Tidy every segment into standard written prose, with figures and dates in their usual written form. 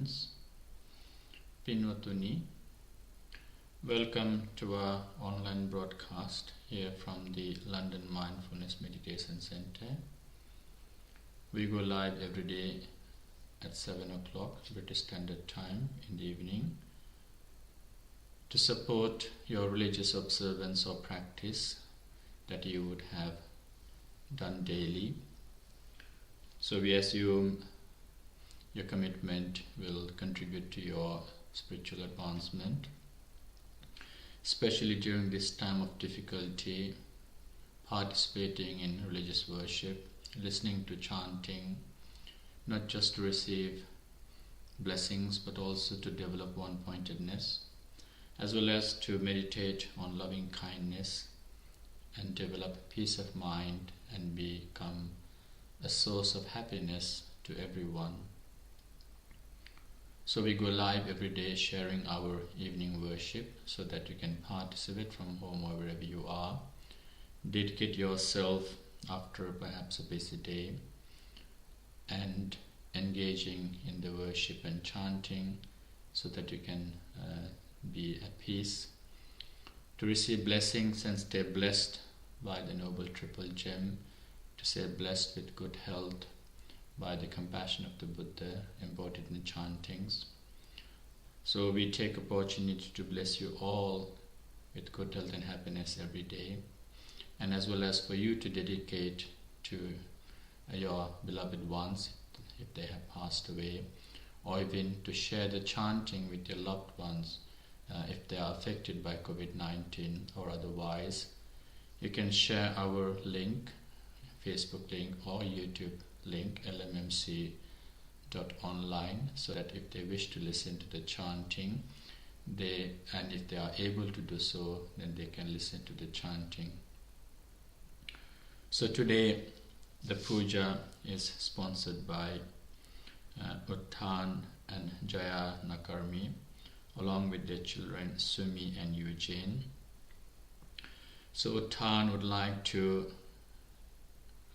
participants. Pinwatuni, welcome to our online broadcast here from the London Mindfulness Meditation Center. We go live every day at 7 o'clock British Standard Time in the evening to support your religious observance or practice that you would have done daily. So we assume your commitment will contribute to your spiritual advancement, especially during this time of difficulty. Participating in religious worship, listening to chanting, not just to receive blessings but also to develop one-pointedness, as well as to meditate on loving kindness and develop peace of mind and become a source of happiness to everyone. So we go live every day sharing our evening worship so that you can participate from home or wherever you are. Dedicate yourself after perhaps a busy day and engaging in the worship and chanting so that you can be at peace, to receive blessings and stay blessed by the Noble Triple Gem, to stay blessed with good health by the compassion of the Buddha embodied in the chantings. So we take opportunity to bless you all with good health and happiness every day, and as well as for you to dedicate to your beloved ones if they have passed away, or even to share the chanting with your loved ones if they are affected by COVID-19 or otherwise. You can share our link, Facebook link or YouTube link, lmmc.online, so that if they wish to listen to the chanting, and if they are able to do so, then they can listen to the chanting. So today the puja is sponsored by Uttan and Jaya Nakarmi, along with their children Sumi and Eugene. So Uttan would like to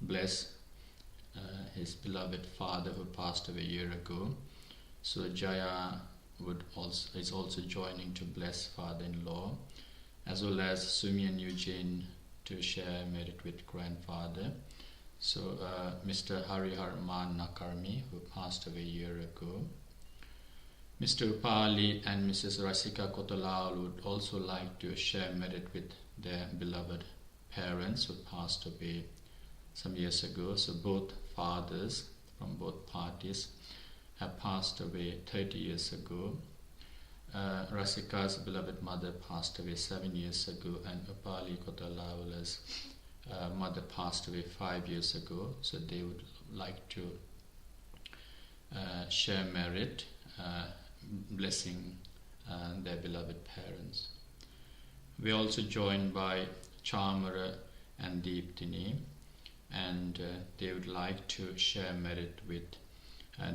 bless his beloved father who passed away a year ago. So Jaya is also joining to bless father-in-law, as well as Sumi and Eugene to share merit with grandfather. So Mr. Hariharman Nakarmi, who passed away a year ago. Mr. Upali and Mrs. Rasika Kotolal would also like to share merit with their beloved parents who passed away some years ago. So both fathers from both parties have passed away 30 years ago. Rasika's beloved mother passed away 7 years ago, and Upali Kotalawala's mother passed away 5 years ago. So they would like to share merit, blessing their beloved parents. We are also joined by Chamara and Deeptini, and they would like to share merit with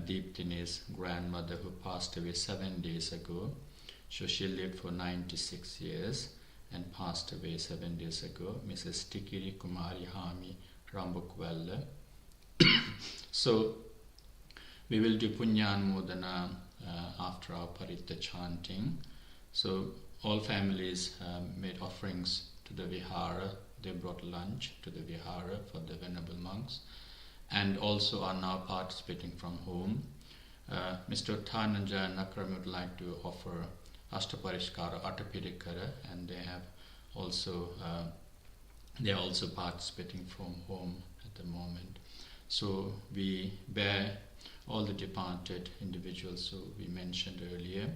Deeptini's grandmother who passed away 7 days ago. So she lived for 96 years and passed away 7 days ago, Mrs. Tikiri Kumari Hami Rambukwella. So we will do Punyan Modana after our Paritta Chanting. So all families made offerings to the Vihara. They brought lunch to the Vihara for the Venerable monks, and also are now participating from home. Mr. Thananja Nakram would like to offer Ashtaparishkara Atapirikara, and they are also participating from home at the moment. So we bear all the departed individuals who we mentioned earlier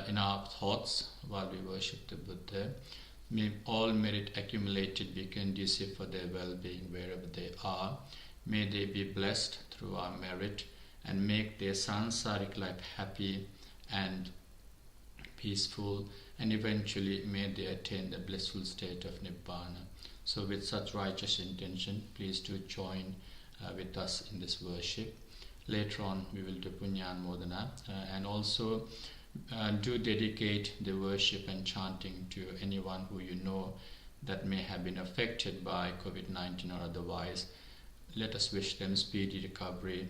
in our thoughts while we worship the Buddha. May all merit accumulated be conducive for their well-being wherever they are. May they be blessed through our merit and make their sansaric life happy and peaceful, and eventually may they attain the blissful state of Nibbana. So with such righteous intention, please do join with us in this worship. Later on we will do Punyan Modana, and also do dedicate the worship and chanting to anyone who you know that may have been affected by COVID-19 or otherwise. Let us wish them speedy recovery.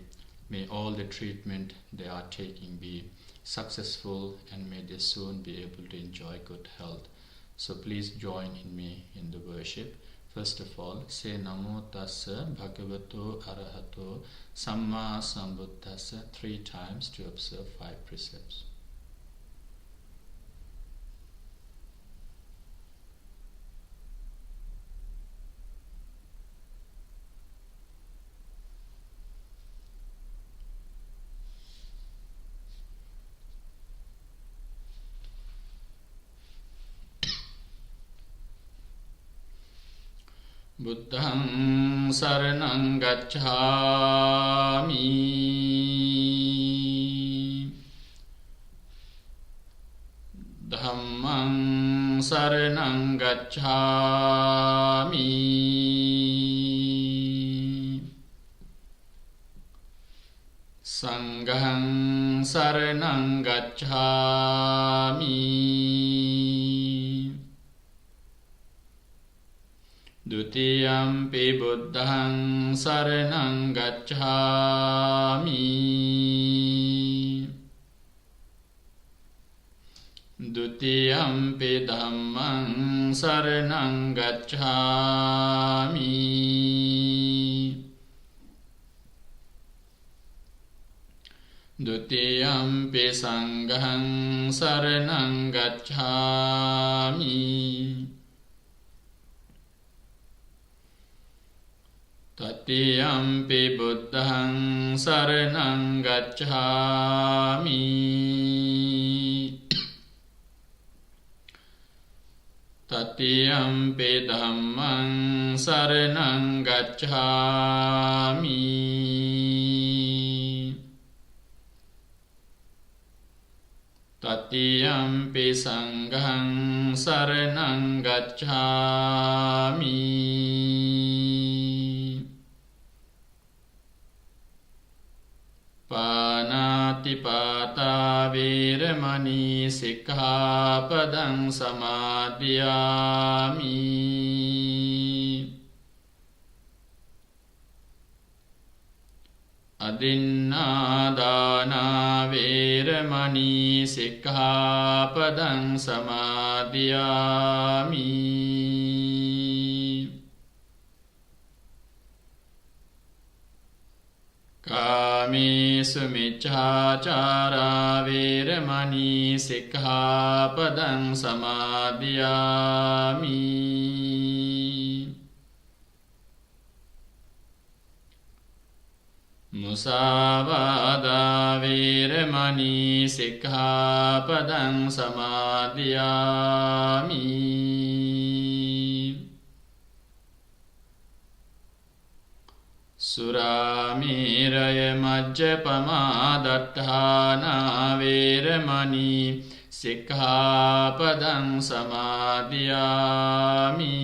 May all the treatment they are taking be successful, and may they soon be able to enjoy good health. So please join in me in the worship. First of all, say Namo Tassa Bhagavato Arahato Samma Sambuddhassa 3 times to observe 5 precepts. Buddhaṃ saraṇaṃ gacchāmi Dhammaṃ saraṇaṃ gacchāmi Saṅghaṃ saraṇaṃ gacchāmi Dutiyampi buddhaṃ saraṇaṃ gacchāmi Dutiyampi dhammaṃ saraṇaṃ gacchāmi Dutiyampi saṅghaṃ saraṇaṃ gacchāmi Tatiyampi buddhaṃ saraṇaṃ gacchāmi Tatiyampi dhammaṃ saraṇaṃ gacchāmi Tatiyampi saṅghaṃ saraṇaṃ gacchāmi Pānātipātā vīramani sikkhapadang samādhiyāmi Adinnādānā vīramani sikkhapadang samādhiyāmi Kāmesu miccācārā vīramani sikkhapadang samādhiyāmi Musāvādā vīramani sikkhapadang samādhiyāmi Suramēraya majjapamā datthānā vīramani sikkhapadang samādhiyāmi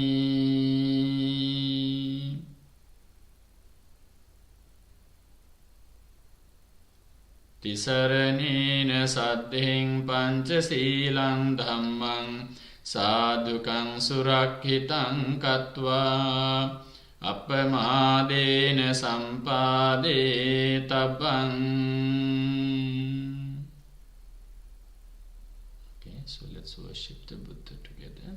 Tisaranena saddhiṃ pañcasīlaṃ dhammaṃ sādhukaṃ surakkhitāṃ kattvā Appamādena sampādē tabbang. Okay, so let's worship the Buddha together.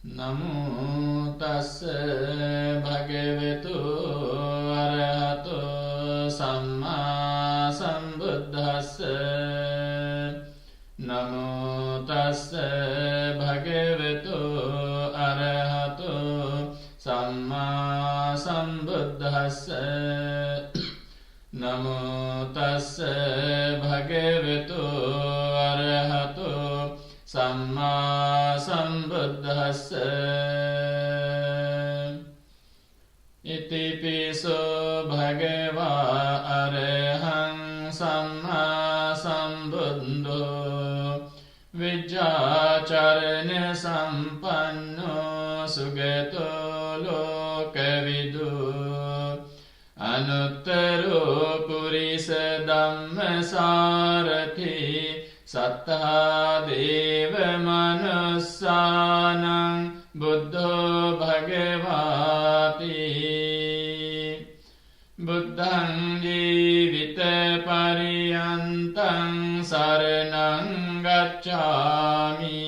Namo tassa bhagavato arahato samma sambuddhassa Namo tassa bhagavato arahato samma sambuddhassa Namo tassa bhagavato arahato samma sambuddhassa Iti piso bhagava arahang samma sambuddho Vijjācarana sampanno sugato lokavidu Anuttaro purisa dhammasarathi Sattha deva manussanam buddho saranang gacchami.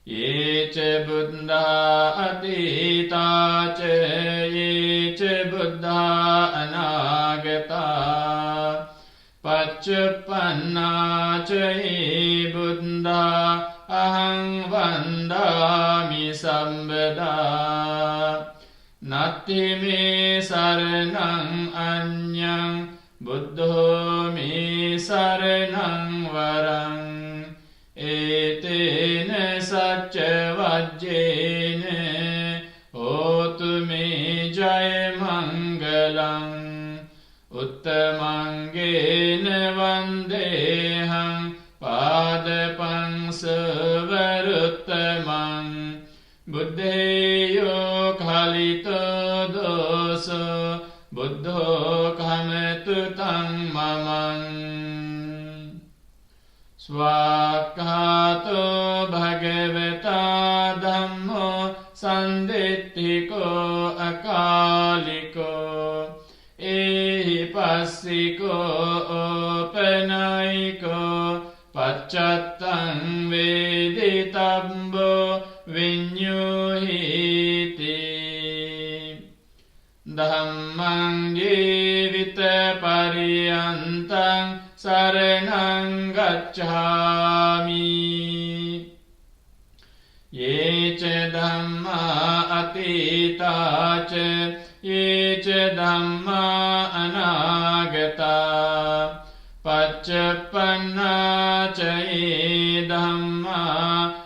Ye ce buddha atita ce, ye ce buddha anagata, pacchuppanna ce ye buddha ahang vandami sambada. Natti me saranang anyang, buddho me saranang varang. Etene sacca vajjene, hotu me jaya mangalang. Uttamangene vandehang, padapang savaruttamang. Buddheyo khalito doso, buddho kametu tang mamang. Swakato bhagavata dhammo sandittiko akaliko, ehipassiko openaiko, paccattam veditabbo vinyuhiti. Dhammang jivita pariyantang saranang gacchami. Ye ce dhamma atita ce, ye ce dhamma anagata, pacchuppanna ce ye dhamma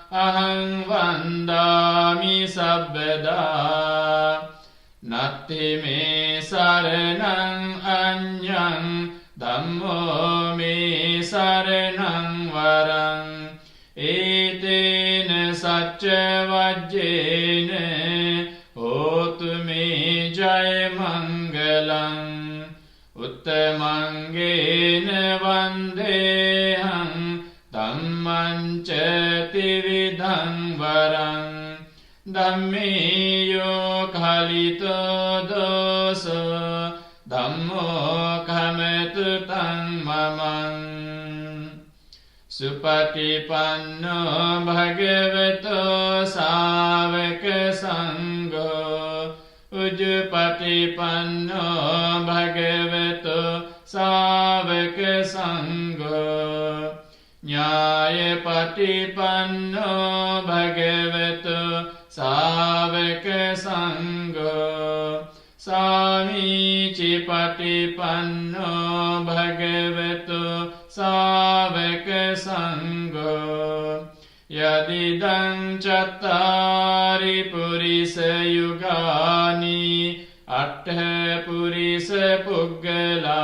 ahang vandami sabbada. Natti me saranang anyang, dhammo me saranang varang. Etene sacca vajjene, hotu me jaya mangalang. Uttamangene vandehang, dhamman ca tividhang varang. Dhammeyo khalito doso, dhammo kametu tang mamang. Supatipanno bhagavato savaka sangho, ujupatipanno bhagavato savaka sangho. Nyaya patipanno bhagavato savaka sangho, samici patipanno bhagavato savaka sangho. Yadidang cattari purisa yugani, atta purisa puggala,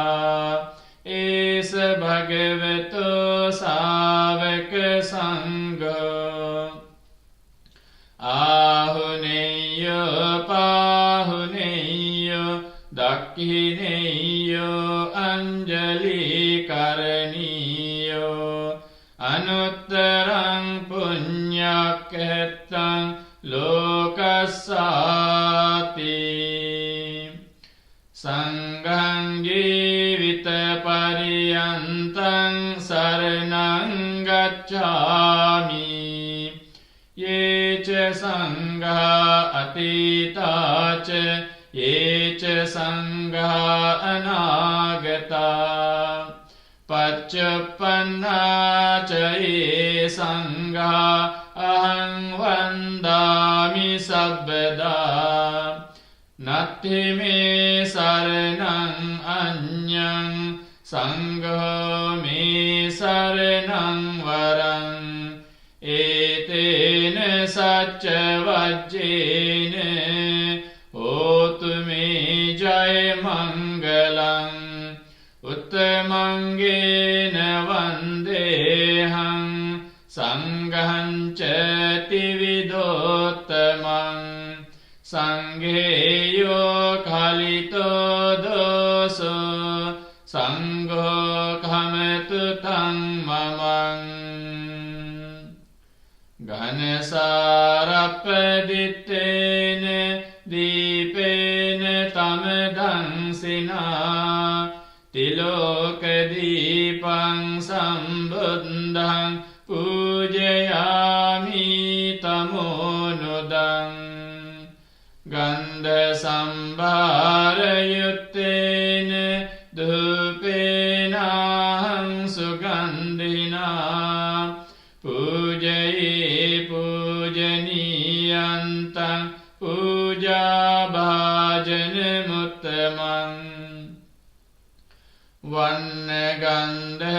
esa bhagavato savaka sangho. Ahuneyo pahuneyo, dakhineyo anjali karaniyo, anuttarang punyakhetang lokasati. Sanghang jivita pariyantang saranang gacchami. Ye ce sangha atita ce, ye ce sangha anagata, pacchuppanna ce ye sangha ahang vandami sabbada. Natti me saranang anyang, sangho me saranang varang. Etene sacca vajjene, hotu me jaya mangalang. Uttamangena vandehang, sangham ca tividottamang. Sangheyo khalito doso, sangho kametu tang mamang. Ghanasarappadittene dīpene tamadansina, tiloka dīpang pujayami tamonudam gandha sambharayuttena dhupenaham sugandhina pujaye pujaniyantang puja bhajanamuttamam vannagandha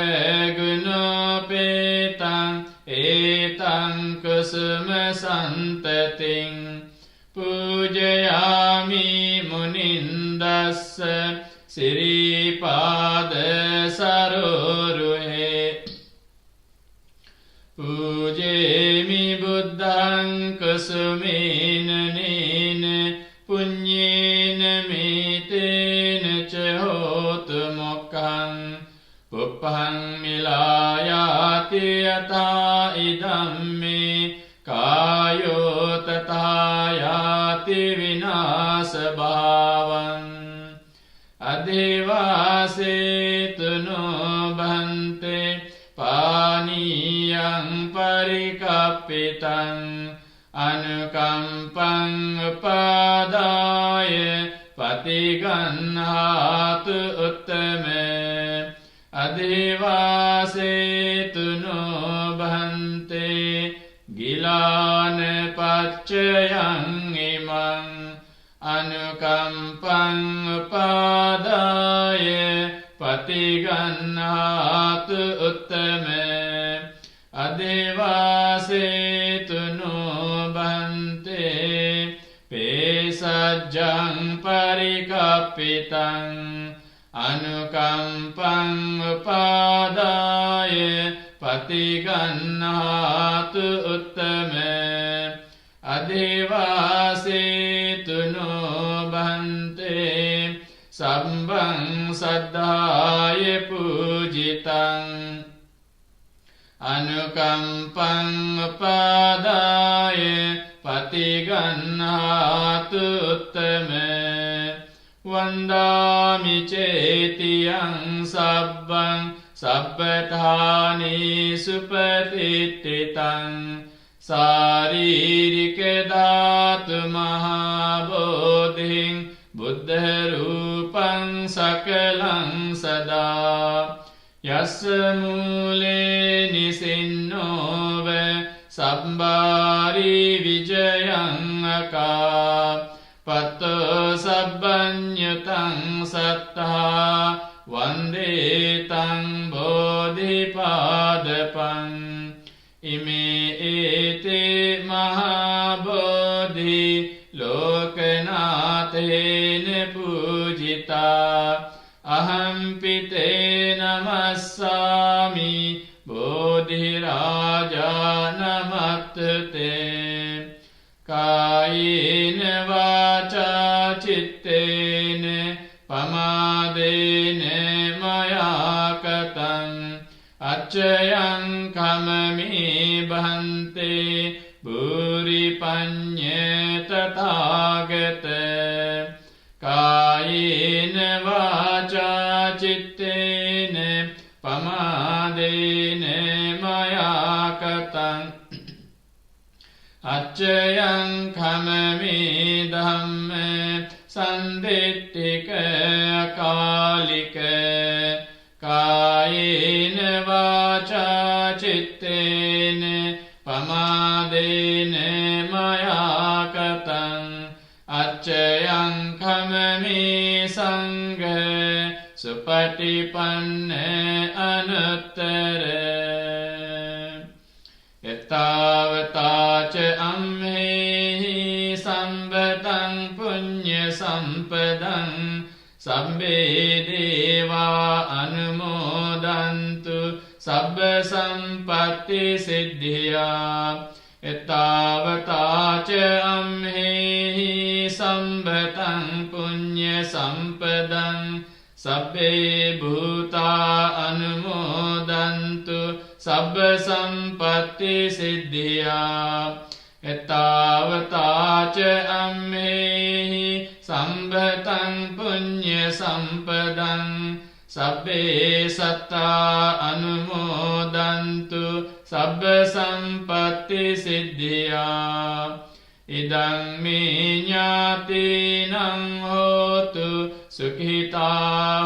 gunopetang etang kusuma santating pujayami munindassa siripada saroruhe pujemi buddhang kusumena nena punyena mitena ca hotu mokkhaṃ pupphaṃ milayati yatha idam me kāyo tatha yāti vināsa bhāvaṃ adhivasetu no bhante pāniyaṃ parikappitaṃ anukampaṃ upādāya patiganhātu uttame adhivasetu no bhante gilāna paccayaṃ imaṃ anukampaṃ upādāya patiganhātu uttame adhivasetu no bhante pesajjaṃ parikappitaṃ anukampaṃ upādāya patiganhātu uttame adhivasetu no bhante sabbhaṃ saddhāya pujitaṃ anukampaṃ upādāya patiganhātu uttame vandāmi cetiyaṃ sabbhaṃ sabbhathāni supatititaṃ sāririka dhātu mahābodhiṃ buddha rūpaṃ sakalaṃ sadā yassa mūle nisinnova sabbāri vijayaṃ akā patto sabbaññutaṃ sattā vande taṃ bodhipādapaṃ ime ete mahābodhi lokanathena pujitā ahampi te namassāmi bodhirājā namattute kāyena vācā cittena pamādena maya kataṃ accayaṃ kamami bhante bhuri pañña tathāgata kāyena vācā cittena pamādena maya kataṃ accayaṃ kamami dhamma sandittika akālika kāyena vācā cittena pamādena maya kataṃ accayaṃ kamami sangha supatipanna anuttara yattavata ca ammehi sambataṃ puñya sampadaṃ sabbe deva anumodantu sabba sampatti siddhiyā yattavata ca ammehi sambataṃ puñya sampadaṃ sabbe bhūtā anumodantu sabba sampatti siddhiyā yattavata ca ammehi sambataṃ puñya sampadaṃ sabbe sattā anumodantu sabba sampatti siddhya idang me jnatinang hotu sukhita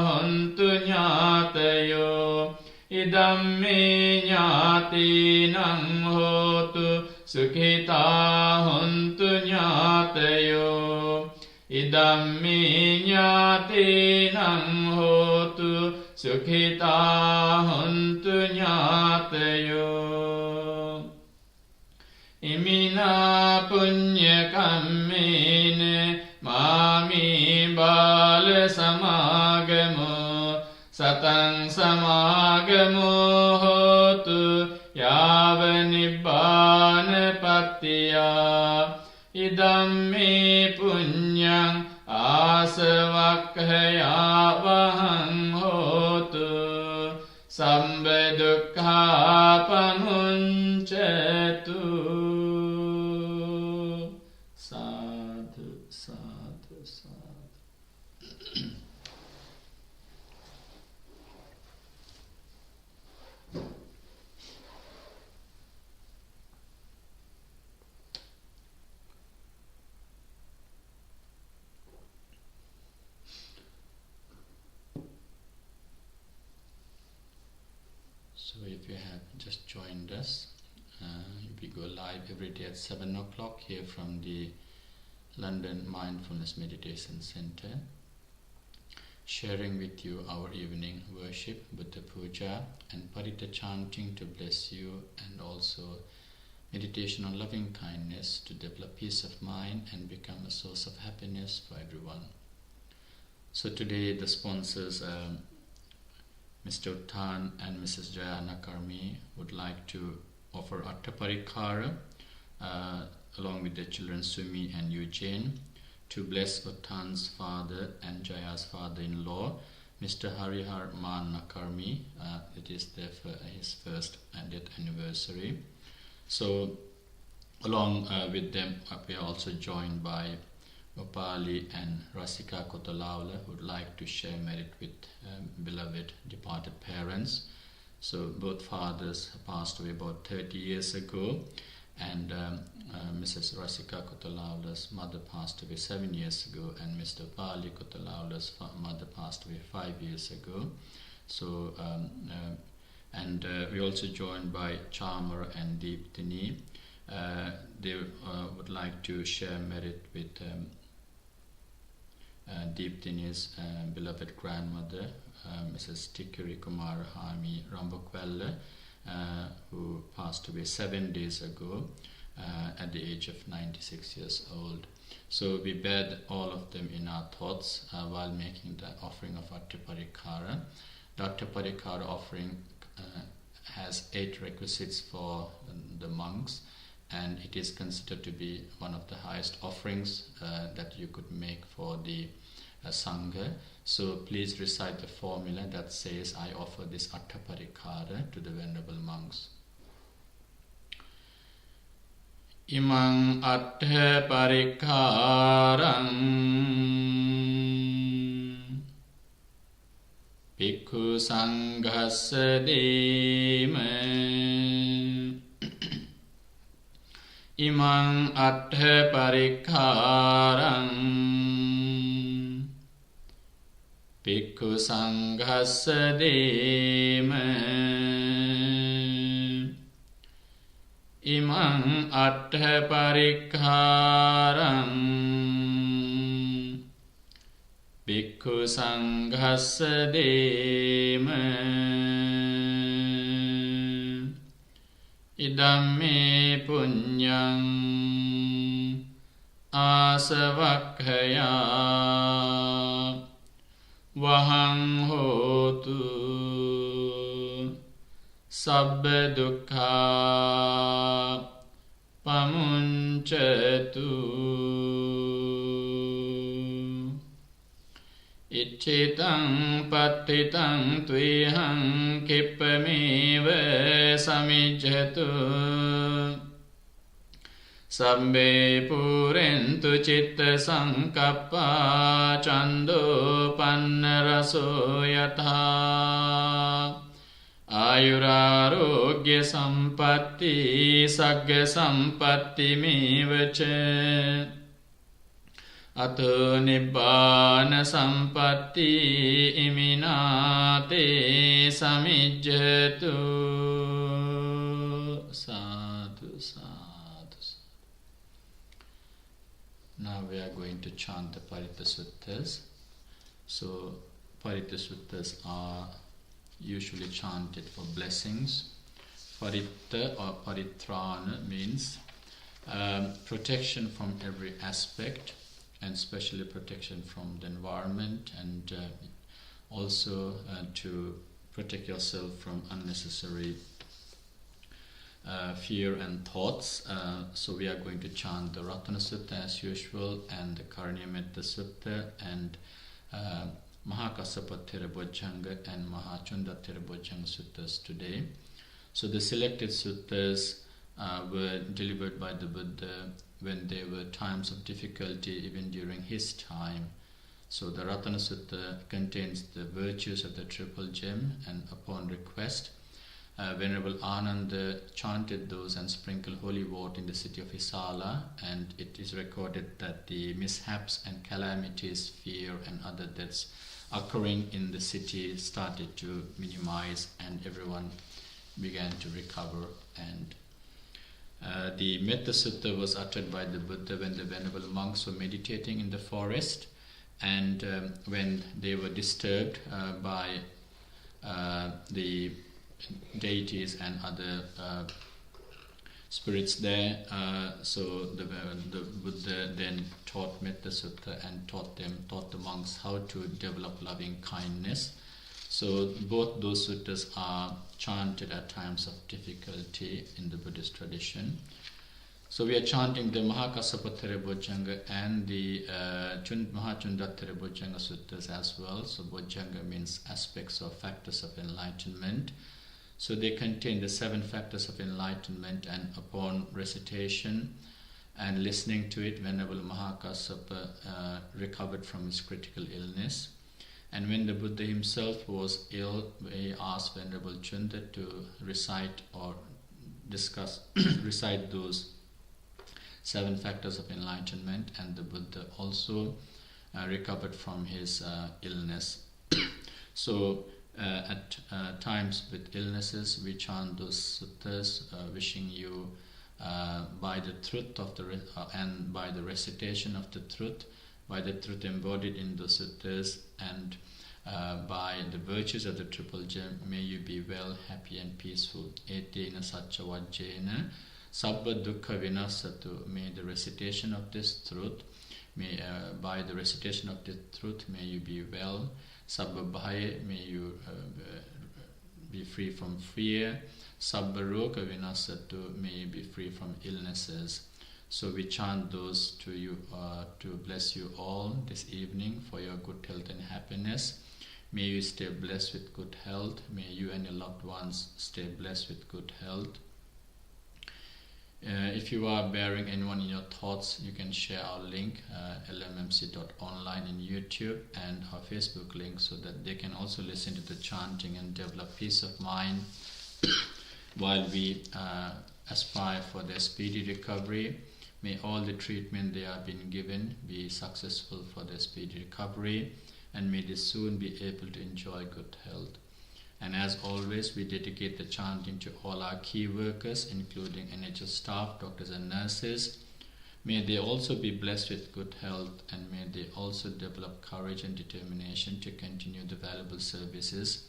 hontu jnatayo idam me jnatinang hotu sukhita hontu jnatayo idam me jnatinang hotu sukhita hontu jnatayo imina punya kammene mami bala samagamo satang samagamo hotu yava nibbana pattiya idam me punyang asavakkaya vahang hotu sambha dukkha pamuncatu. Sadhu, sadhu, sadhu. So if you have just joined us, we go live every day at 7 o'clock here from the London Mindfulness Meditation Center, sharing with you our evening worship, Buddha Puja and Paritta Chanting to bless you, and also meditation on loving kindness to develop peace of mind and become a source of happiness for everyone. So today the sponsors, Mr. Uttan and Mrs. Jaya Nakarmi, would like to offer Attaparikara along with their children Sumi and Eugene to bless Uttan's father and Jaya's father-in-law, Mr. Harihar Man Nakarmi. It is his first death anniversary. So along with them, we are also joined by Upali and Rasika Kotalaula, who would like to share merit with beloved departed parents. So both fathers passed away about 30 years ago, and Mrs. Rasika Kotalaula's mother passed away 7 years ago, and Mr. Upali Kotalaula's mother passed away 5 years ago. So we're also joined by Chamar and Deeptini. They would like to share merit with Deeptini's beloved grandmother, Mrs. Tikuri Kumar Hami Rambokwelle, who passed away 7 days ago at the age of 96 years old. So we bear all of them in our thoughts while making the offering of Attaparikara. The Attaparikara offering has 8 requisites for the monks, and it is considered to be one of the highest offerings that you could make for the Sangha. So please recite the formula that says, I offer this Attaparikara to the Venerable monks. Imang Attaparikaram Bhikkhu Sanghassa Dema Imang Attaparikaram Bhikkhu Sanghassa Dema Imang Attaparikaram Bhikkhu Sanghassa Dema Idamme punyang asavakkaya vahang hotu sabba dukkha pamuncatu Iccitang patitang tvihang kippameva samijjatu Sabbe purentu citta sankappa cando pannaraso yatha Ayurarogya sampatti sagga sampatti mevacha Ato nibbana sampatti iminate samijjatu. Sadhu, sadhu. Now we are going to chant the Paritta Suttas. So, Paritta Suttas are usually chanted for blessings. Paritta or Paritrana means protection from every aspect, and especially protection from the environment, and also to protect yourself from unnecessary fear and thoughts. So we are going to chant the Ratana Sutta as usual, and the Karniyametta Sutta, and Mahakassapa Bojjhanga and Mahachunda Bojjhanga Suttas today. So the selected suttas were delivered by the Buddha when there were times of difficulty, even during his time. So the Ratana Sutta contains the virtues of the triple gem, and upon request, Venerable Ananda chanted those and sprinkled holy water in the city of Hisala, and it is recorded that the mishaps and calamities, fear and other deaths occurring in the city started to minimize, and everyone began to recover. And the Metta Sutta was uttered by the Buddha when the venerable monks were meditating in the forest, and when they were disturbed by the deities and other spirits there. So the Buddha then taught Metta Sutta and taught the monks how to develop loving kindness. So both those suttas are chanted at times of difficulty in the Buddhist tradition. So we are chanting the Mahakassapa Bojjhanga and the Mahachunda Bojjhanga suttas as well. So Bojjhanga means aspects or factors of enlightenment. So they contain the 7 factors of enlightenment, and upon recitation and listening to it, Venerable Mahakassapa recovered from his critical illness. And when the Buddha himself was ill, he asked Venerable Chunda to recite or recite those 7 factors of enlightenment, and the Buddha also recovered from his illness. So at times with illnesses, we chant those suttas, wishing you by the truth of and by the recitation of the truth, by the truth embodied in the suttas, and by the virtues of the triple gem, may you be well, happy and peaceful. Etena satcha vajjena sabba dukkha vinasatu. May the recitation of this truth, by the recitation of this truth, may you be well. Sabba bhaya, may you be free from fear. Sabba roga vinasatu, may you be free from illnesses. So we chant those to you, to bless you all this evening for your good health and happiness. May you stay blessed with good health. May you and your loved ones stay blessed with good health. If you are bearing anyone in your thoughts, you can share our link, lmmc.online in YouTube, and our Facebook link, so that they can also listen to the chanting and develop peace of mind while we aspire for their speedy recovery. May all the treatment they have been given be successful for their speedy recovery, and may they soon be able to enjoy good health. And as always, we dedicate the chanting to all our key workers, including NHS staff, doctors and nurses. May they also be blessed with good health, and may they also develop courage and determination to continue the valuable services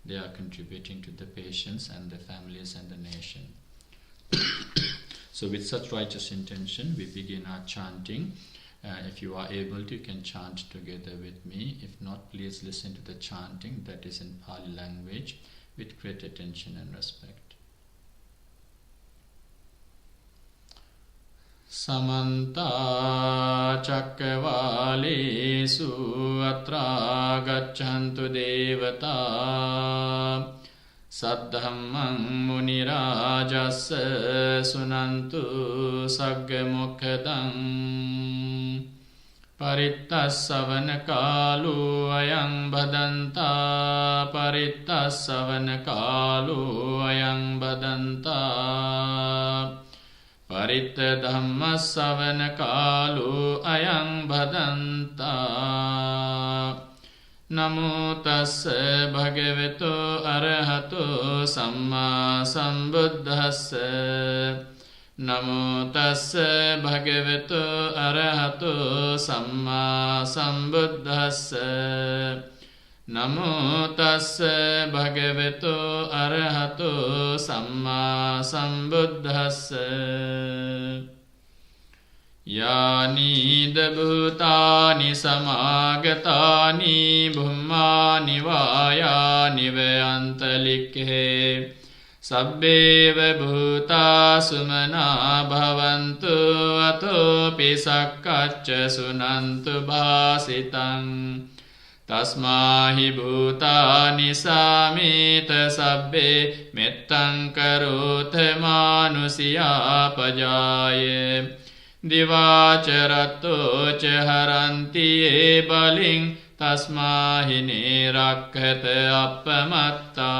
they are contributing to the patients and their families and the nation. So with such righteous intention, we begin our chanting. If you are able to, you can chant together with me. If not, please listen to the chanting that is in Pali language with great attention and respect. Samanta Chakravalesu Atra Gacchantu Devata Saddhammang Munirajassa Sunantu Saggamukkhadam Parittassavana kalu ayang badanta. Parittassavana kalu ayang badanta. Paritta dhammassavana kalu ayang badanta. Namo tassa bhagavato arahato samma sambuddhassa. Namo tassa bhagavato arahato samma sambuddhassa. Namo tassa bhagavato arahato samma sambuddhassa. Yāni dabhutāni samāgatāni bhummāni vāyāni vayantalikhe. Sabbeva bhūtā sumana bhavantu atopi sakkacca sunantu bhāsitam. Tasmahi bhūtāni samita sabbe mettam karotha manusiyā pajāye. Divācarato ca haranti ye baling tasmahi nirakkata appamattā.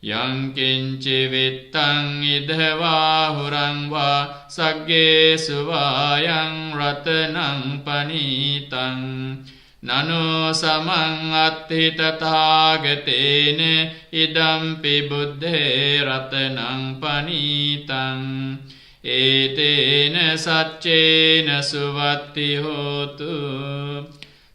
Yang kinci vittang idhva hurang va sagge suvayang ratanang panitang. Nano samang atti tathāgatene idampi buddhe ratanang panitang. Etena saccena suvatti hotu.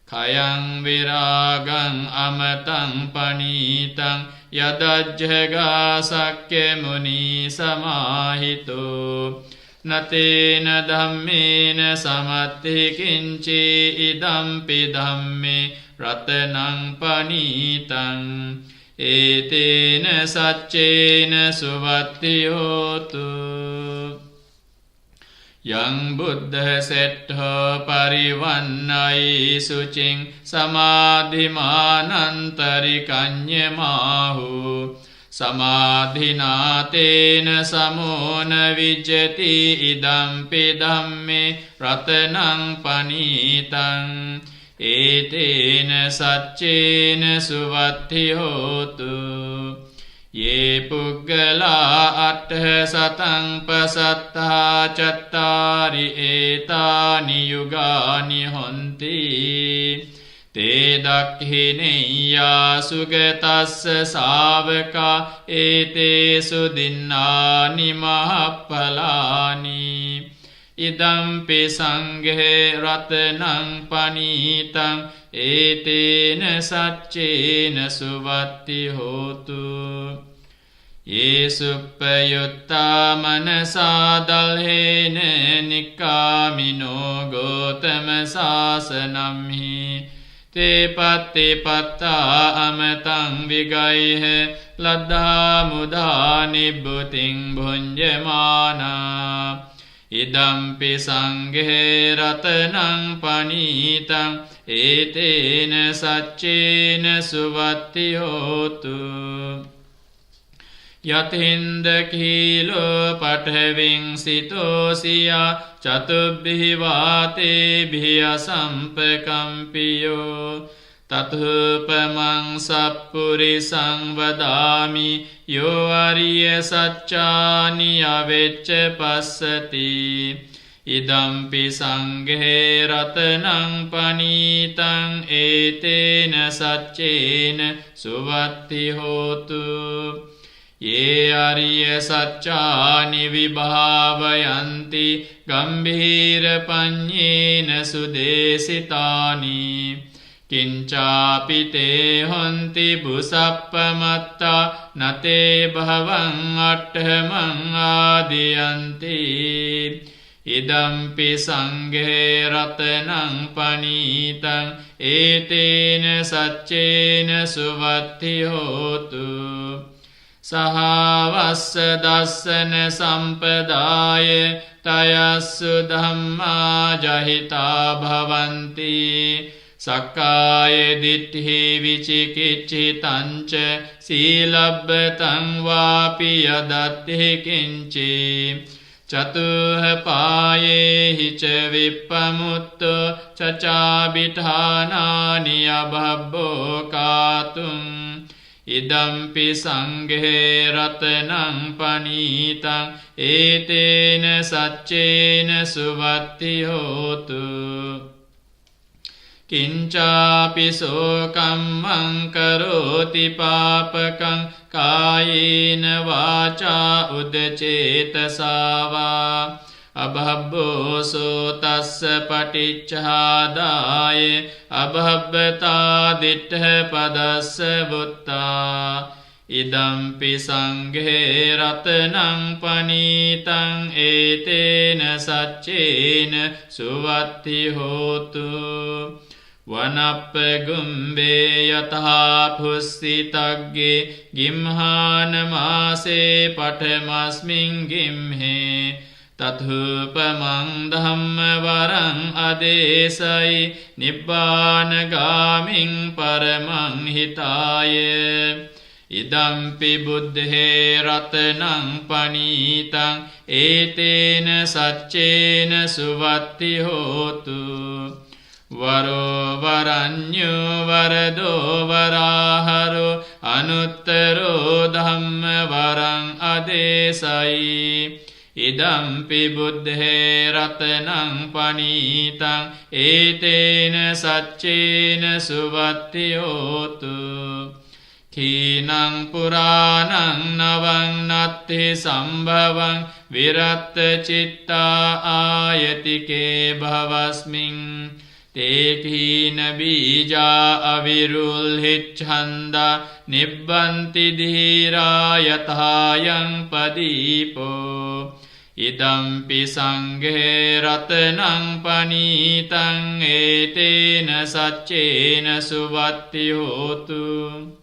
Khayang virāgang amatang panitang yadajjaga sakke muni samahito. Natena dhammena samatti kinci idampi dhamme ratanang panitang. Etena saccena suvatti hotu. Yang buddha settho parivannai sucing samadhimanantari kanyamahu. Samadhinatena samona vijjati idampi dhamme ratanang panitang. Etena saccena suvatti hotu. Ye puggala attha satang pasattha cattari etani yugani honti. Te dakhineya sugatassa savaka etesu dinnani mahappalani. Idampi sanghe ratanang panitang etena saccena suvatti hotu. Ye suppayutta manasa dalhena nikkamino gotama sasanamhi. Te patti patta amatang vigaihe laddha mudha nibbuting bhunjamana. Idampi sanghe ratanang panitang etena saccena suvatti hotu. Yathinda kilo pathaving sitosiya chatubbihi vātebhihi asampekampiyo. Tathupamang sappurisang vadāmi yo ariya saccāni avecca passati. Idampi sanghe ratanang panitang etena saccena suvatti hotu. Ye ariya saccāni vibhāvayanti gambhīra paññena sudesitāni. Kincāpi te honti busappamatta nate bhavang attamang ādiyanti. Idampi sanghe ratanang panitang etena saccena suvatti hotu. Sahavassa dassana sampadāya tayassu dhammā jahitā bhavanti. Sakkāya diṭṭhi vicikiccitanca sīlabbataṃ vāpi yadatti kinci. චතුහ පායේහි ච විප්පමුත්තෝ චචාබිඨානානි අභබ්බෝ කාතුම් ඉදම්පි සංඝේ රතනං පනීතං ඒතේන සච්චේන සුවත්ති හෝතු කිංචාපි සෝකම්මං කරෝති පාපකං කායේන වාචා උදචේතසාවා අභබ්බෝසෝ තස්ස පටිච්චාදාය අභබ්බතා දිට්ඨ පදස්ස බුත්තා ඉදම්පි සංඝේ රතනං පනීතං ඒතේන සච්චේන සුවත්ති හෝතු වනප්පගුම්බේ යතහා පුස්සිතග්ගේ ගිම්හාන මාසේ පඨමස්මින් ගිම්හේ තතුපමං ධම්ම වරං අදේසයි නිබ්බානගාමින් පරමං හිතාය ඉදම්පි බුද්ධේ රතනං පනීතං ඒතේන සච්චේන සුවත්ති හෝතු වරෝ වරඤ්ඤෝ වරදෝ වරාහරෝ අනුත්තරෝ ධම්ම වරං අදේසයි ඉදම්පි බුද්ධේ රතනං පනීතං ඒතේන සච්චේන සුවත්ති හෝතු කීනං පුරාණං නවං නත්ති සම්භවං විරත්ත චිත්තා ආයතිකේ භවස්මින් තේකීන බීජා අවිරුල්හිච්ඡන්දා නිබ්බන්ති ධීරා යතහායං පදීපෝ ඉදම්පි සංඝේ රතනං පනීතං ඒතේන සච්චේන සුවත්ති හෝතු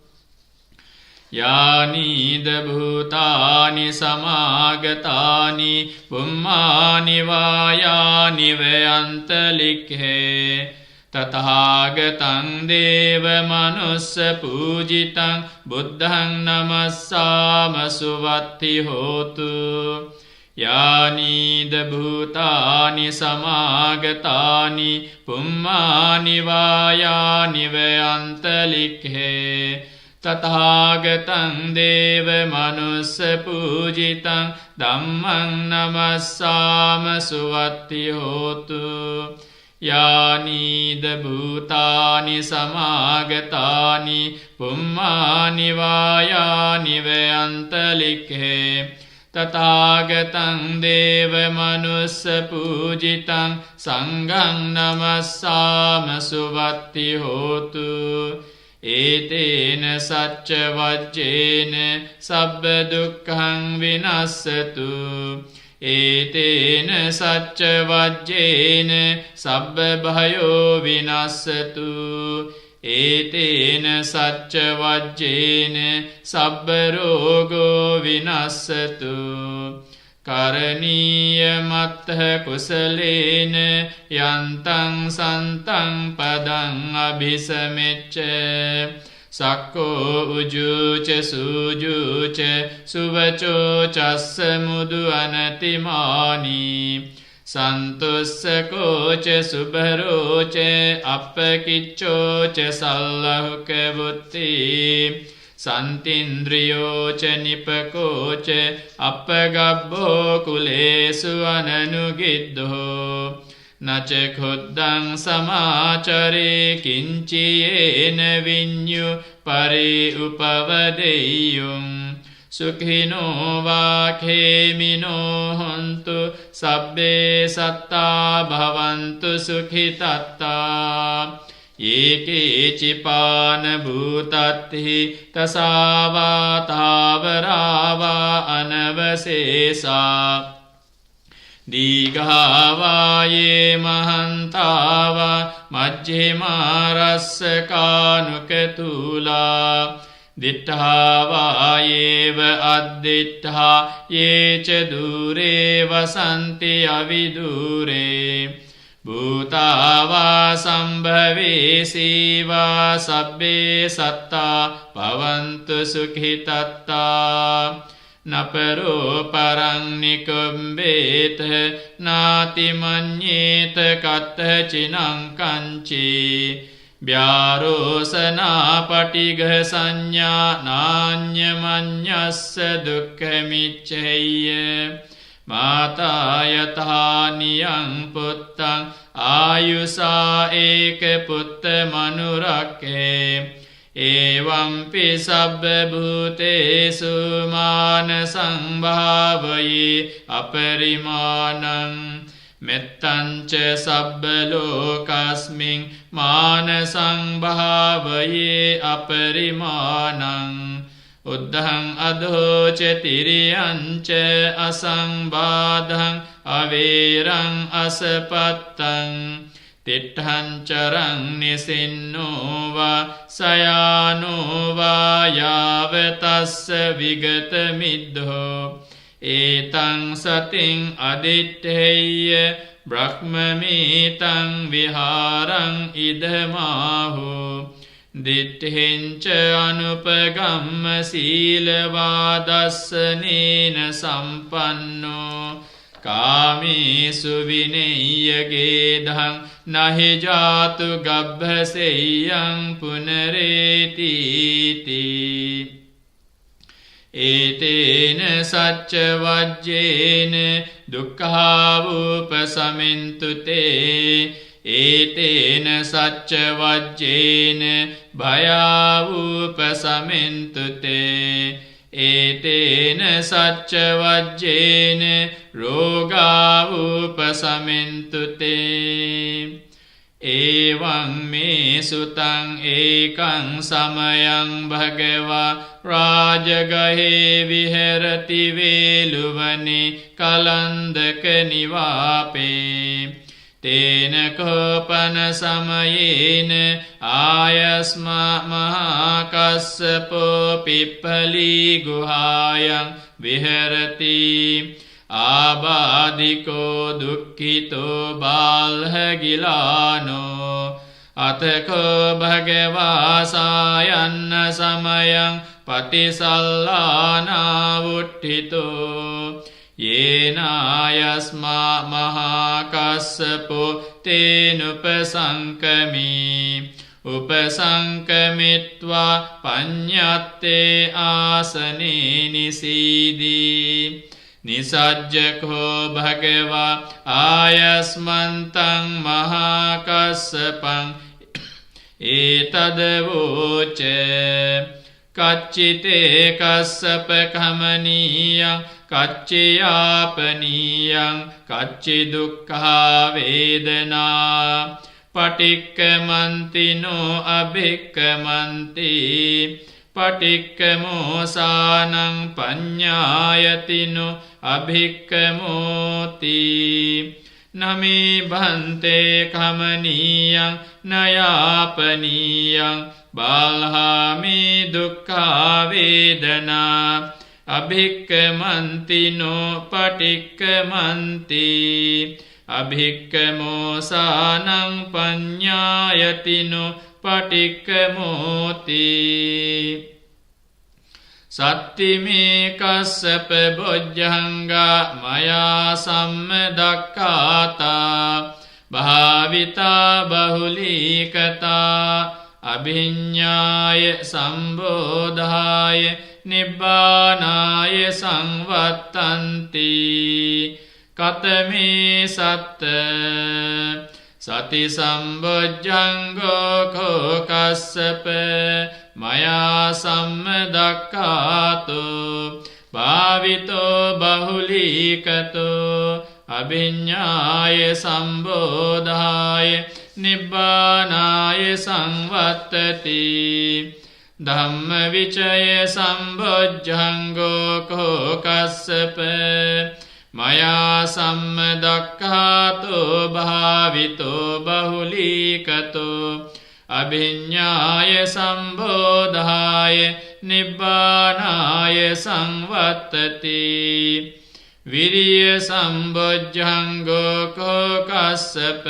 යානීද භූතානි සමාගතානි පුම්මානි වායානි වයන්තලික්ඛේ තථාගතං දේව මනුස්ස පූජිතං බුද්ධං නමස්සාම සුවත්ති හෝතු යානීද භූතානි සමාගතානි පුම්මානි වායානි වයන්තලික්ඛේ තථාගතං දේව මනුස්ස පූජිතං ධම්මං නමස්සාම සුවත්ති හෝතු යානීද භූතානි සමාගතානි පුම්මානි වායානි වයන්තලික්ඛේ තථාගතං දේව මනුස්ස පූජිතං සංඝං නමස්සාම සුවත්ති හෝතු ඒතේන සච්ච වජ්ජේන සබ්බ දුක්ඛං විනස්සතු ඒතේන සච්ච වජ්ජේන සබ්බ භයෝ විනස්සතු ඒතේන සච්ච වජ්ජේන සබ්බ රෝගෝ විනස්සතු කරණීය මත්තහ කුසලේන යන්තං සන්තං පදං අභිසමෙච්ච සක්කෝ උජුච සූජුච සුවචෝ චස්ස මුදු අනතිමානී සන්තුස්සකෝච සුභරෝච අප්පකිච්චෝච සල්ලහුක බුත්ති සන්තින්ද්‍රියෝච නිපකෝච අපගබ්බෝ කුලේසු අනනුගිද්ධෝ නච ඛුද්දං සමාචරේ කිංචයේන විඤ්ඤු පරි උපවදෙය්‍යුං සුඛිනෝ වාඛේමිනෝ හොන්තු සබ්බේ සත්තා භවන්තු සුඛිතත්තා ඒකේචිපාන භූතත්හි තසාවා තාවරාවා අනවසේසා දීඝාවායේ මහන්තාවා මජ්ජිමාරස්සකානුකතුලා දිට්ඨාවායේව අද්දිට්ඨා යේච දුරේ වසන්ති අවිදුරේ භූතාවා සම්භවේසීවා සබ්බේ සත්තා පවන්තු සුඛිතත්තා නපරෝ පරං නිකුම්බේත නාති මඤ්ඤේත කත්ත චිනං කංචේ ව්‍යාරෝසනා පටිඝ සංඥා නාඤ්ඤමඤ්ඤස්ස දුක්ඛමිච්ඡේය මාතා යථානියං පුත්තං ආයුසා ඒක පුත්ත මනුරක්ඛේ එවංපි සබ්බ භූතේසු මාන සංභාවයේ අපරිමාණං මෙත්තංච සබ්බ ලෝකස්මින් මාන සංභාවයේ අපරිමාණං උද්ධං අධෝච තිරියංච අසංබාධං අවේරං අසපත්තං තිට්ඨං චරං නිසින්නෝ වා සයානෝ වා යාවතස්ස විගත මිද්ධෝ ඒතං සතින් අදිත්තේය බ්‍රහ්මමීතං විහාරං ඉදමාහෝ දිට්ඨෙන්ච අනුපගම්ම සීලවාදස්සනේන සම්පන්නෝ කාමේසු විනේයගේධං නහි ජාතු ගබ්බසෙය්‍යං පුනරේතිති ඒතේන සච්ච වජ්ජේන දුක්ඛාවූපසමින්තුතේ ඒතේන සච්ච වජ්ජේන භයාවූපසමින්තුතේ ඒතේන සච්ච වජ්ජේන රෝගාවූපසමින්තුතේ එවං මේ සුතං ඒකං සමයං භගවා රාජගහේ විහෙරති වේලුවනේ කලන්දක නිවාපේ තේන කෝපන සමයේන ආයස්මා මහා කස්සපෝ පිප්පලී ගුහායන් විහෙරති ආබාධිකෝ දුක්ඛිතෝ බාල්හගිලානෝ අතකෝ භගවා සායන්න සමයං පටිසල්ලානා වුට්ඨිතෝ යේනායස්මා මහා කස්සපෝ තේනුපසංකමී උපසංකමිත්වා පඤ්ඤත්තේ ආසනේ නිසීදී නිසජ්ජකෝ භගවා ආයස්මන්තං මහා කස්සපං ඒතදවෝච කච්චිතේ කස්සප කමනීයං කච්චයාපනීයං කච්චි දුක්ඛා වේදනා පටික්කමන්තිනෝ අභික්කමන්ති පටික්කමෝසානං පඤ්ඤායතිනෝ අභික්කමෝති නමේ භන්තේ කමනීයං නයාපනීයං බාල්හාමේ දුක්ඛා වේදනා අභික්කමන්තිනෝ පටික්කමන්ති අභික්කමෝසානං පඤ්ඤායතිනෝ පටික්කමෝති සත්තිමේ කස්සප බොජ්ජංගා මයා සම්මදක්ඛාතා භාවිතා බහුලීකතා අභිඤ්ඤාය සම්බෝධාය නිබ්බානාය සංවත්තන්ති කතමේ සත්ත සති සම්බොජ්ජංගෝ කෝ කස්සප මයා සම්මදක්ඛාතෝ භාවිතෝ බහුලීකතෝ අභිඤ්ඤාය සම්බෝධාය නිබ්බානාය සංවත්තති ධම්මවිචය සම්බොජ්ජංගෝ කෝ කස්සප මයා සම්මදක්ඛාතෝ භාවිතෝ බහුලීකතෝ අභිඤ්ඤාය සම්බෝධාය නිබ්බානාය සංවත්තති විරිය සම්බොජ්ජංගෝ කෝ කස්සප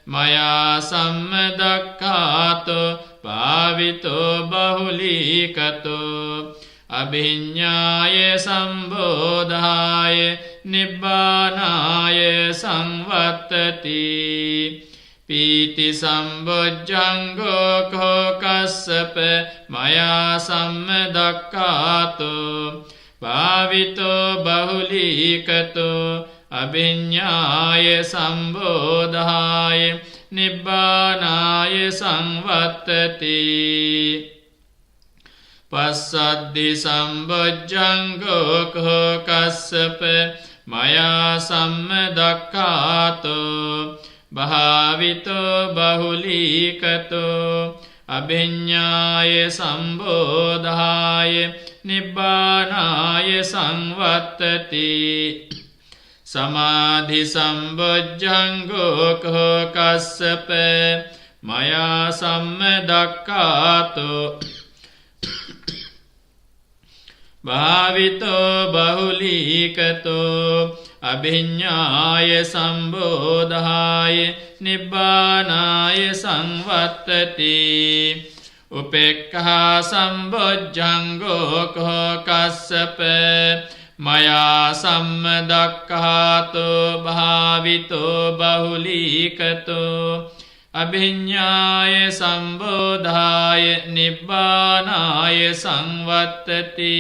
මයා සම්මදක්ඛාතෝ භාවිතෝ බහුලීකතෝ अभिज्ञाय संबोधाय निब्बानाय संवत्तति पीति संबुज्जंगो को कस्सप मया सम्मदक्खातो भावितो बहुलीकतो अभिज्ञाय संबोधाय निब्बानाय संवत्तति पश्यद्धि संबुज्जंगो को कस्सप मया सम्मदक्खातो भावितो बहुलीकतो अभिज्ञाय संबोधाय निब्बानाय संवत्तति समाधि संबुज्जंगो को कस्सप मया सम्मदक्खातो भावितो बहुलीकतो अभिज्ञाय संबोधाय निब्बानाय संवत्तति उपेक्खा संबुज्जंगो को कस्सप मया सम्मदक्खातो भावितो बहुलीकतो अभिज्ञाय संबोधाय निब्बानाय संवत्तति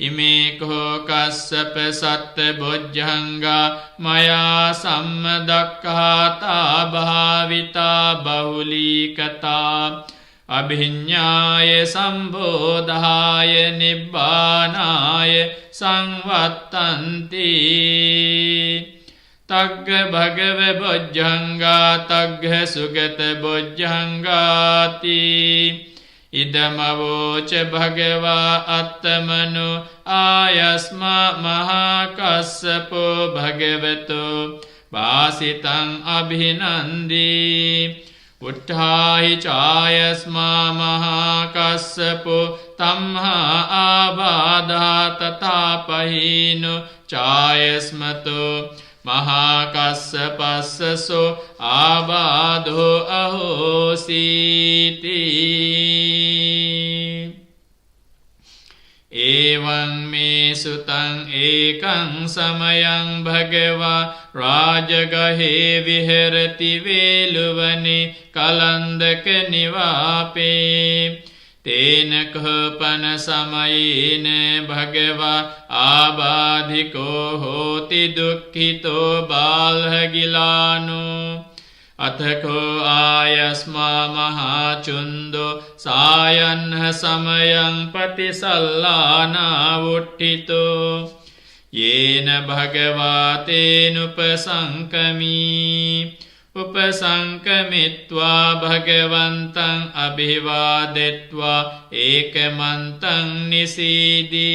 इमे को कस्सप सत्तबुज्जंगा मया सम्मदक्खाता भाविता बहुलीकता अभिज्ञाय संबोधाय निब्बानाय संवत्तन्ति तग्ग भगव बुज्जंगा तग्ग सुगत बुज्जंगाति इदमवोच भगवा अत्मनु आयस्मा महाकस्सपो भगवतो भासितं अभिनन्दी उत्थाहि चायस्मा महाकस्सपो तम्हा आबाधा तथापहीनो चायस्मतो महाकस्सपस्सो आबाधो अहोसीति एवं मे सुतं एकं समयं भगवा राजगहे विहरति वेलुवने कलन्दक निवापे तेन कोपन समयेन भगवा आबाधिको होति दुःखितो बालहगिलानो अथ को आयस्मा महाचुन्दो सायन्ह समयं पतिसल्लानावुत्थितो येन भगवा तेनुपसङ्कमी उपसङ्कमित्वा भगवन्तं अभिवादित्वा एकमन्तं निसीदि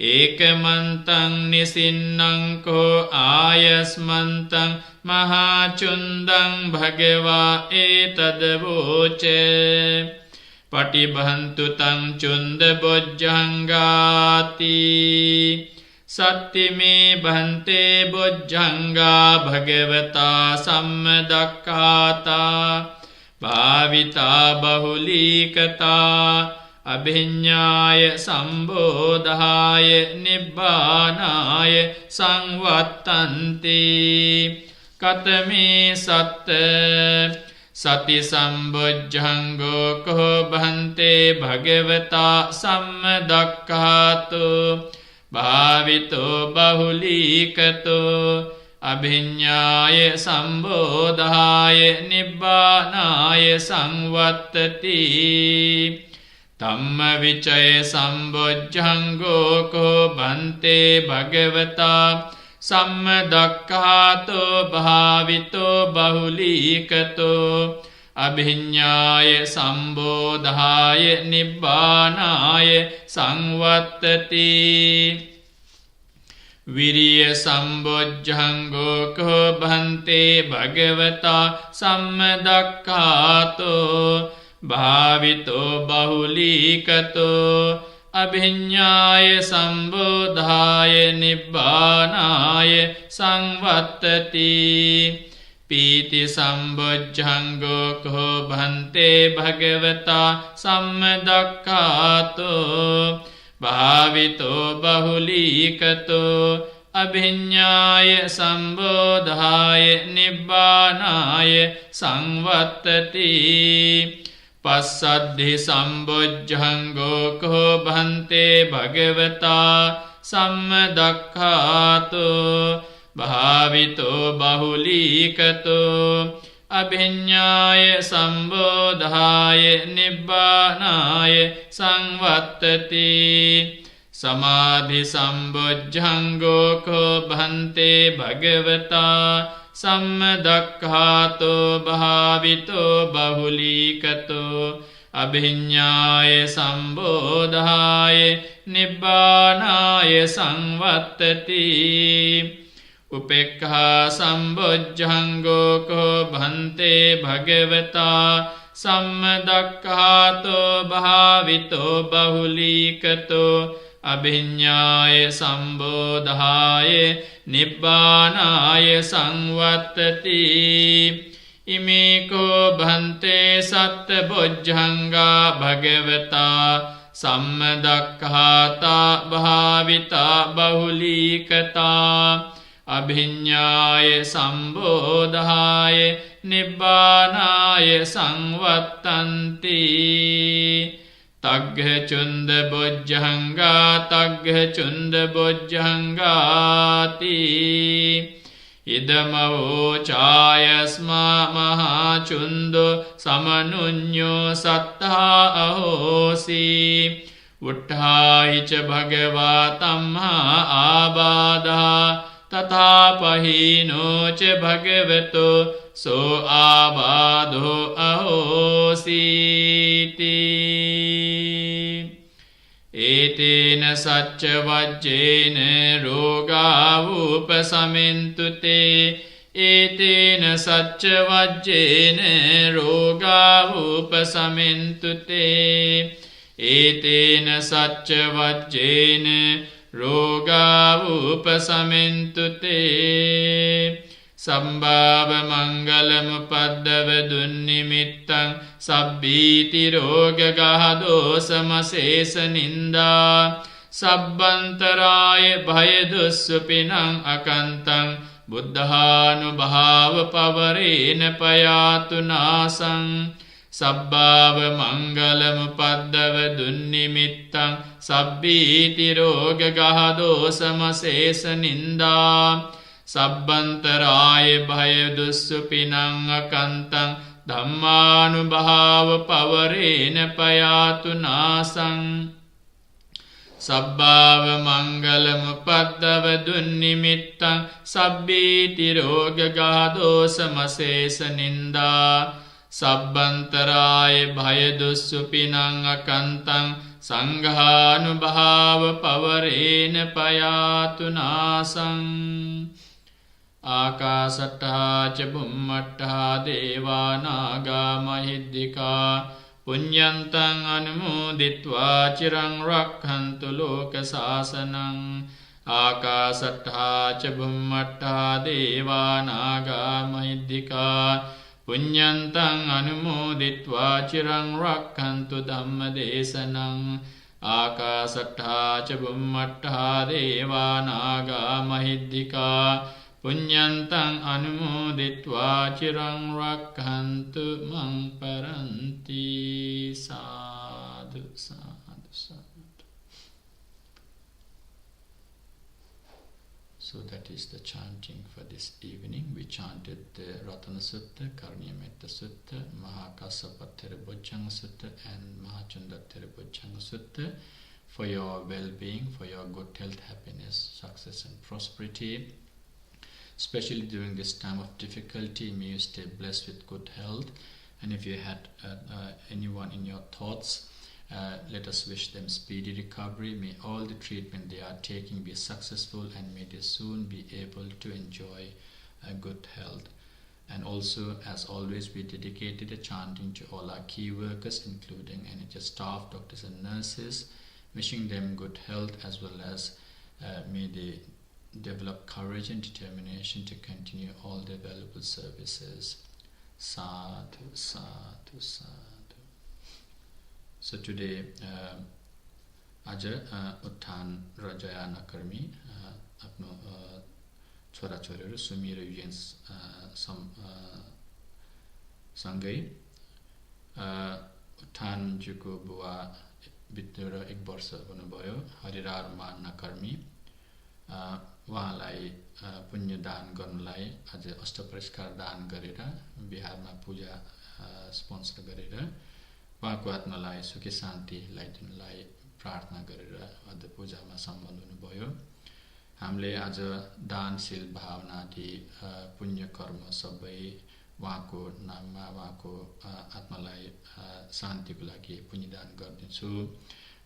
एकमन्तं निसिन्नं को आयस्मन्तं महाचुन्दं भगवा एतद्वोचे पटिबन्तु तं चुन्दबुज्जङ्गाति सत्तिमे भन्ते बुज्जङ्गा भगवता सम्मदक्खाता भाविता बहुलीकता अभिज्ञाय संबोधाय निब्बानाय संवत्तन्ति कतमे सति संबुज्जंगो को भन्ते भगवता सम्मदक्खातो भावितो बहुलीकतो अभिज्ञाय संबोधाय निब्बानाय संवत्तति तम्म विचय संबुज्जंगो को भन्ते भगवता सम्मदक्खातो भावितो बहुलीकतो अभिज्ञाय संबोधाय निब्बानाय संवत्तति विरिय संबुज्जंगो को भन्ते भगवता सम्मदक्खातो भावितो बहुलीकतो अभिज्ञाय संबोधाय निब्बानाय संवत्तति पीति संबुज्जंगो को भन्ते भगवता सम्मदक्खातो භාවිතෝ බහුලීකතෝ අභිඤ්ඤාය සම්බෝධාය නිබ්බානාය සංවත්තති පස්සද්ධි සම්බොජ්ජංගෝ කෝ භන්තේ භගවතා සම්මදක්ඛාතෝ භාවිතෝ බහුලීකතෝ අභිඤ්ඤාය සම්බෝධාය නිබ්බානාය සංවත්තති සමාධි සම්බොජ්ජංගෝ කෝ භන්තේ භගවතා සම්මදක්ඛාතෝ භාවිතෝ බහුලීකතෝ අභිඤ්ඤාය සම්බෝධාය නිබ්බානාය සංවත්තති උපේක්ඛා සම්බොජ්ජංගෝ කෝ භන්තේ භගවතා සම්මදක්ඛාතෝ භාවිතෝ බහුලීකතෝ අභිඤ්ඤාය සම්බෝධාය නිබ්බානාය සංවත්තති ඉමේකෝ භන්තේ සත්බොජ්ජංගා භගවතා සම්මදක්ඛාතා භාවිතා බහුලීකතා අභිඤ්ඤාය සම්බෝධාය නිබ්බානාය සංවත්තන්ති තග්ග චුන්ද බොජ්ජංගා තග්ග චුන්ද බොජ්ජංගාති ඉදමවෝ ඡායස්මා මහා චුන්දෝ සමනුඤ්ඤෝ සත්තා අහෝසි උට්ඨායිච භගවා තම්හා ආබාධා තථාපහීනෝ ච භගවතෝ සෝ ආබාධෝ අහෝසීති ඒතේන සච්ච වජ්ජේන රෝගා උපසමෙන්තු තේ ඒතේන සච්ච වජ්ජේන රෝගා උපසමෙන්තු තේ ඒතේන සච්ච වජ්ජේන රෝගා උපසමෙන්තු තේ සම්භාව මංගලමුපද්දව දුන්නිමිත්තං සබ්බීති රෝගගහ දෝසමසේස නින්දා සබ්බන්තරාය භය දුස්සුපිනං අකන්තං බුද්ධානුභාව පවරේන පයාතු නාසං සබ්බාව මංගලමුපද්දව දුන්නිමිත්තං සබ්බීති රෝගගහ දෝසමසේස නින්දා සබ්බන්තරාය භය දුස්සුපිනං අකන්තං ධම්මානුභාව පවරේන පයාතු නාසං සබ්බාව මංගලමුපද්දව දුන්නිමිත්තං සබ්බීති රෝගගහ දෝසමසේස නින්දා සබ්බන්තරාය භය දුස්සුපිනං අකන්තං සංඝානුභාව පවරේන පයාතු නාසං ආකාසට්ඨා ච බුම්මට්ඨා දේවා නාග මහිද්దికා පුඤ්ඤන්තං අනුමෝදිත්වා චිරං රක්ඛන්තු ලෝක සාසනං ආකාසට්ඨා ච බුම්මට්ඨා දේවා නාග මහිද්దికා පුඤ්ඤන්තං අනුමෝදිත්වා චිරං රක්ඛන්තු ධම්ම දේශනං ආකාසට්ඨා ච බුම්මට්ඨා දේවා නාග මහිද්దికා පුඤ්ඤන්තං අනුමෝදිත්වා චිරං රක්ඛන්තු මං පරන්ති සාදු සාදු සාදු. So that is the chanting for this evening. We chanted the Ratana Sutta, Karniyametta Sutta, Mahakasapattara Bojjhanga Sutta and Mahachundattara Bojjhanga Sutta for your well-being, for your good health, happiness, success and prosperity. Especially during this time of difficulty, may you stay blessed with good health. And if you had anyone in your thoughts, let us wish them speedy recovery. May all the treatment they are taking be successful and may they soon be able to enjoy good health. And also, as always, we dedicated a chanting to all our key workers, including NHS staff, doctors and nurses, wishing them good health as well as may they develop courage and determination to continue all their valuable services. Sadhu, sadhu, sadhu. So today आज उत्थान र जया नकर्मी आफ्नो छोराछोरीहरू सुमी र Eugen सँगै उत्थानज्यूको बुवा बितेर 1 वर्ष हुनुभयो। हरिरारमा नकर्मी उहाँलाई पुण्य दान गर्नलाई आज अष्टपुरस्कार दान गरेर बिहारमा पूजा स्पोन्सर गरेर उहाँको आत्मालाई सुखी शान्ति ल्याइदिनलाई प्रार्थना गरेर आज पूजामा सम्बन्ध हुनुभयो। हामीले आज दानशील भावनादि पुण्य कर्म सबै उहाँको नाममा उहाँको आत्मालाई शान्तिको लागि पुण्यदान गर्नेछु।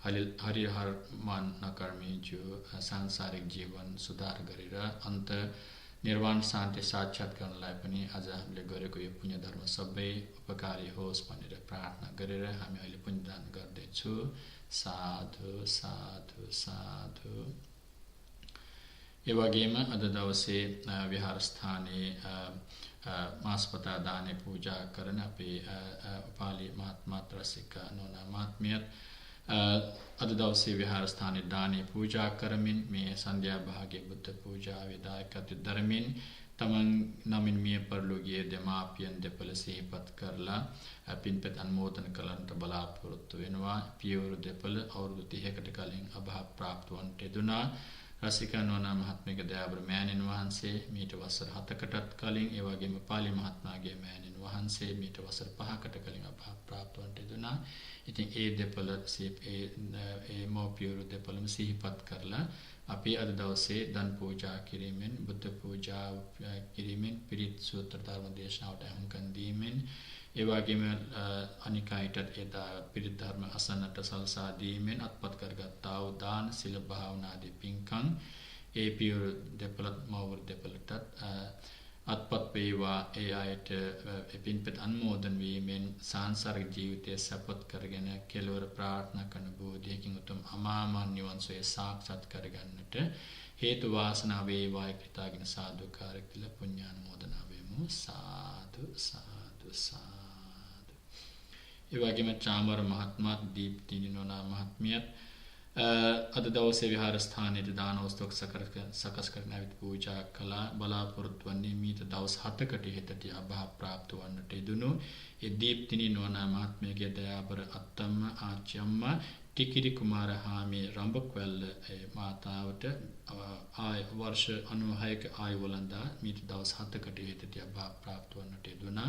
हरिहर मन नकर्मी जो सांसारिक जीवन सुधार गरेर अन्त निर्वाण शान्ति साक्षात गर्नलाई पनि आज हामीले गरेको यो पुण्य धर्म सबै उपकारी होस् भनेर प्रार्थना गरेर हामी अहिले पुण्यदान गर्दैछु। साधु साधु साधु। एवगेम अददवसे विहारस्थाने मास्पता दाने पूजा करन अपि उपाली महात्मात्र सिक्का नोना महात्म्यत अददवसे विहारस्थाने दाने पूजा करमिन में संध्या भागे बुद्ध पूजा विदायक दरमिन तमंग नमिन में परलुगे देमापियन देपलसे पत करला पिनपत अनुमोदन कलंत बलापुरत विनवा पियोर देपल और तिहेकट कलिंग अभाव प्राप्त वंटे दुना रसिका नोना महात्मा के दयाबर मैन वाहन से मीट वसर हतकटत कलिंग एवं पाली महात्मा गे मैन वाहन से मीट वसर पहाकट कलिंग अभाव प्राप्त वंटे दुना इतिंग ए देपल सिप ए मो प्योर देपल में सिह पत करला अपि अददवसे दन पूजा किरिमिन बुद्ध पूजा किरिमिन पीड़ित सूत्र धर्म देशना उठा हुंकन दीमिन एवं अनिकाइटत एदा पीड़ित धर्म असनत सलसा दीमिन अत्पत करगताव दान सिल भावना दि पिंकंग ए प्योर देपलत मौर देपलतत अत्पत पेवा ए आयत पिनपत अनुमोदन वीमेन सांसारिक जीविते सपत करगन केलोर प्रार्थना कनबो देकिंग तुम अमामा निवंसो साक्षात करगनट हेतु वासना वे वाय कृतागिन साधु कारकिल पुण्यानुमोदना वेमु साधु साधु साधु। एवं चामर महात्मा दीप तीनोना महात्म्यत अददवसे विहार स्थान दान वस्तुक सकस करनावित पूजा कला बलापुरत्वनि मीत दवस हतकटि हेतति अभाव प्राप्त वन्नटे दुनु ये दीप तिनी नोना महात्म्य के दयाबर अत्तम आच्यम टिकिरी कुमार हामी रंबक्वेल मातावट आय वर्ष अनुहायक आय वलंदा मीत दवस हतकटि हेतति अभाव प्राप्त वन्नटे दुना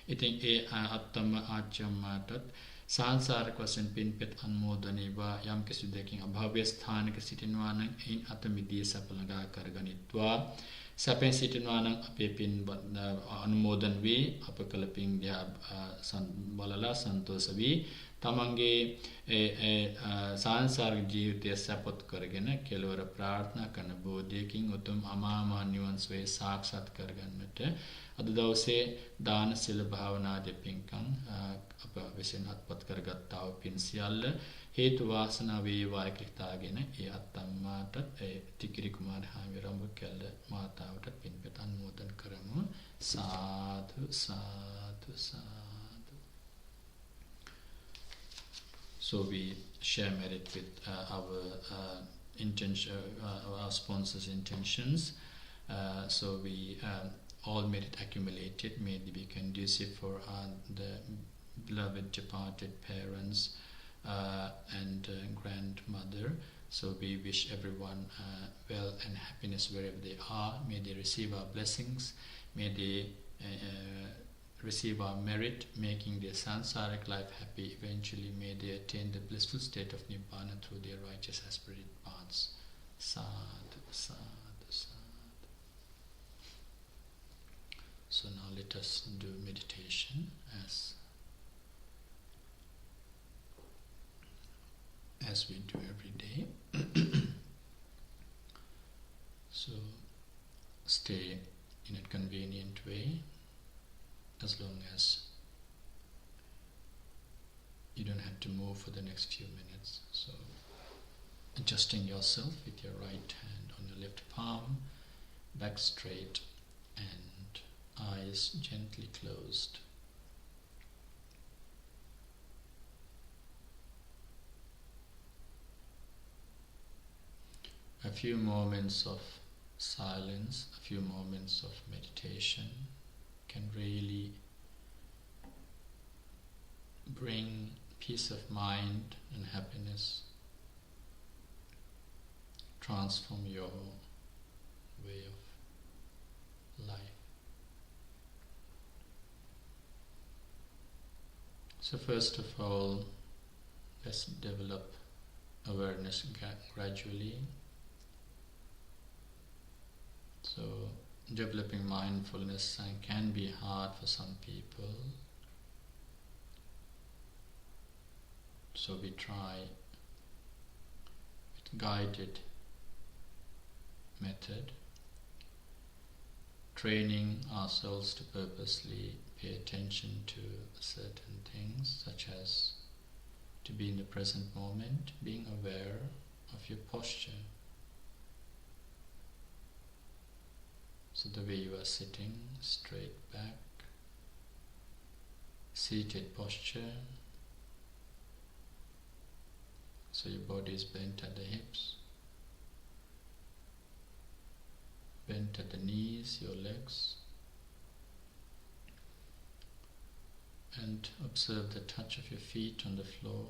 इतिं ए अत्तम आच्यम मातत सांसार क्वेश्चन पिनपित अनुमोदने वा यम के सुदेकिंग अभाव्य स्थान के सिटिनवान इन अतमिदीय सपलगा कर गणित्वा सपें सिटिनवान अपे पिन अनुमोदन वे अपकल्पिंग द्या बलला संतोष वी तमंगे सांसार जीवते सपत करगन केलोर प्रार्थना कन बोधेकिंग उत्तम अमामा निवंसवे साक्षात करगनट अददवसे दान सिल भावना दे पिंकं अप विषय अत्पत करगताव पिंसियल हेतु वासना वे वायकृतागेन ए अत्तमाटत ए टिकिरी कुमार हामिरम केल मातावट पिनपत अनुमोदन करमु साधु साधु साधु। So we share merit with our intention, our sponsors' intentions. So we all merit accumulated may be conducive for the beloved departed parents and grandmother. So we wish everyone well and happiness wherever they are. May they receive our blessings. May they receive our merit, making their sansaric life happy. Eventually, may they attain the blissful state of Nibbana through their righteous aspirated paths. Sadhu, sadhu, sadhu. So now let us do meditation as we do every day. So stay in a convenient way, as long as you don't have to move for the next few minutes. So adjusting yourself with your right hand on your left palm, back straight and eyes gently closed. A few moments of silence, a few moments of meditation can really bring peace of mind and happiness, transform your way of life. So first of all, let's develop awareness gradually. So developing mindfulness can be hard for some people. So we try with guided method, training ourselves to purposely pay attention to certain things, such as to be in the present moment, being aware of your posture. So the way you are sitting, straight back, seated posture, so your body is bent at the hips, bent at the knees, your legs, and observe the touch of your feet on the floor.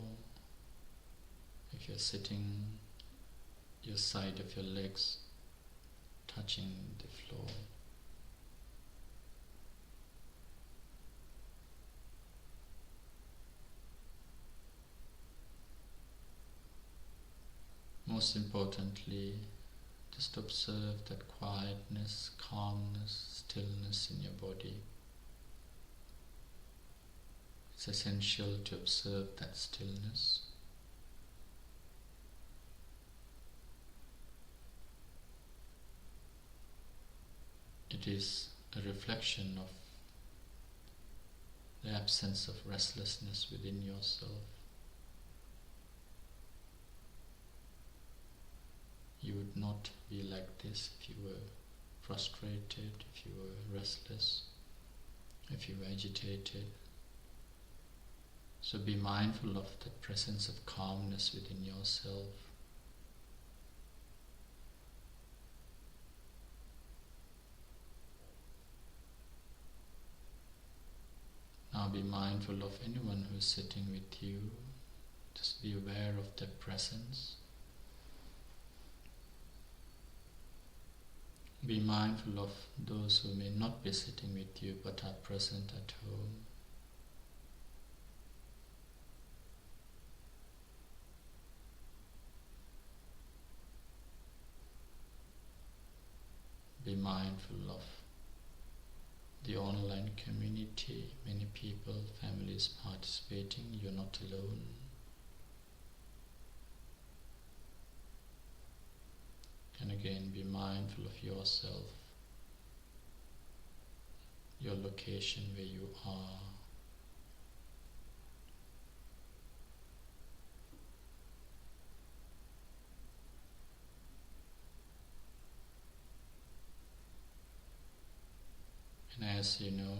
If you're sitting, your side of your legs touching the floor. Most importantly, just observe that quietness, calmness, stillness in your body. It's essential to observe that stillness. It is a reflection of the absence of restlessness within yourself. You would not be like this if you were frustrated, if you were restless, if you were agitated. So be mindful of the presence of calmness within yourself. Now be mindful of anyone who is sitting with you. Just be aware of their presence. Be mindful of those who may not be sitting with you but are present at home. Be mindful of the online community, many people, families participating, you're not alone. And again, be mindful of yourself, your location where you are. And as you know,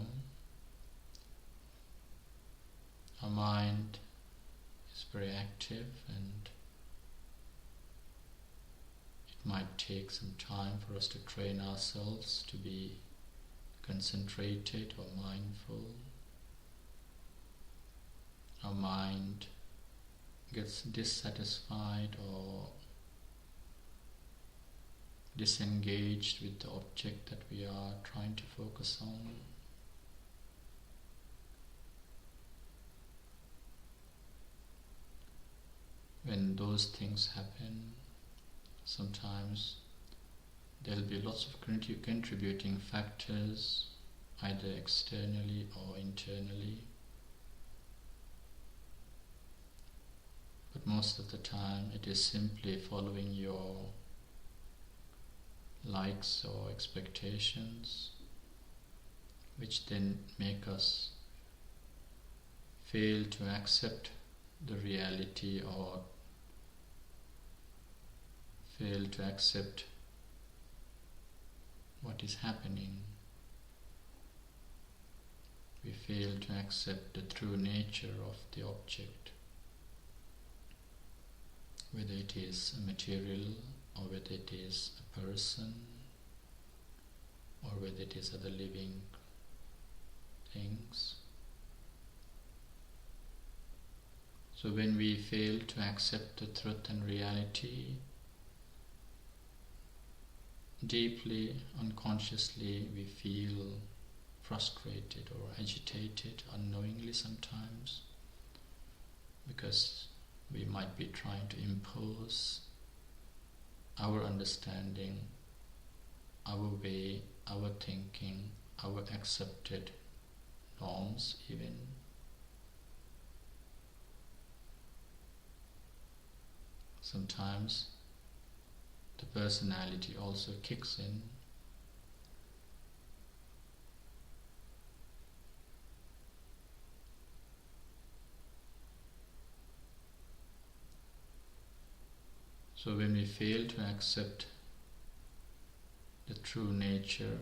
our mind is very active and it might take some time for us to train ourselves to be concentrated or mindful. Our mind gets dissatisfied or disengaged with the object that we are trying to focus on. When those things happen, sometimes there will be lots of contributing factors, either externally or internally. But most of the time it is simply following your likes or expectations, which then make us fail to accept the reality or fail to accept what is happening. We fail to accept the true nature of the object, whether it is a material or whether it is a person, or whether it is other living things. So when we fail to accept the truth and reality, deeply, unconsciously, we feel frustrated or agitated unknowingly sometimes, because we might be trying to impose our understanding, our way, our thinking, our accepted norms even. Sometimes the personality also kicks in. So when we fail to accept the true nature,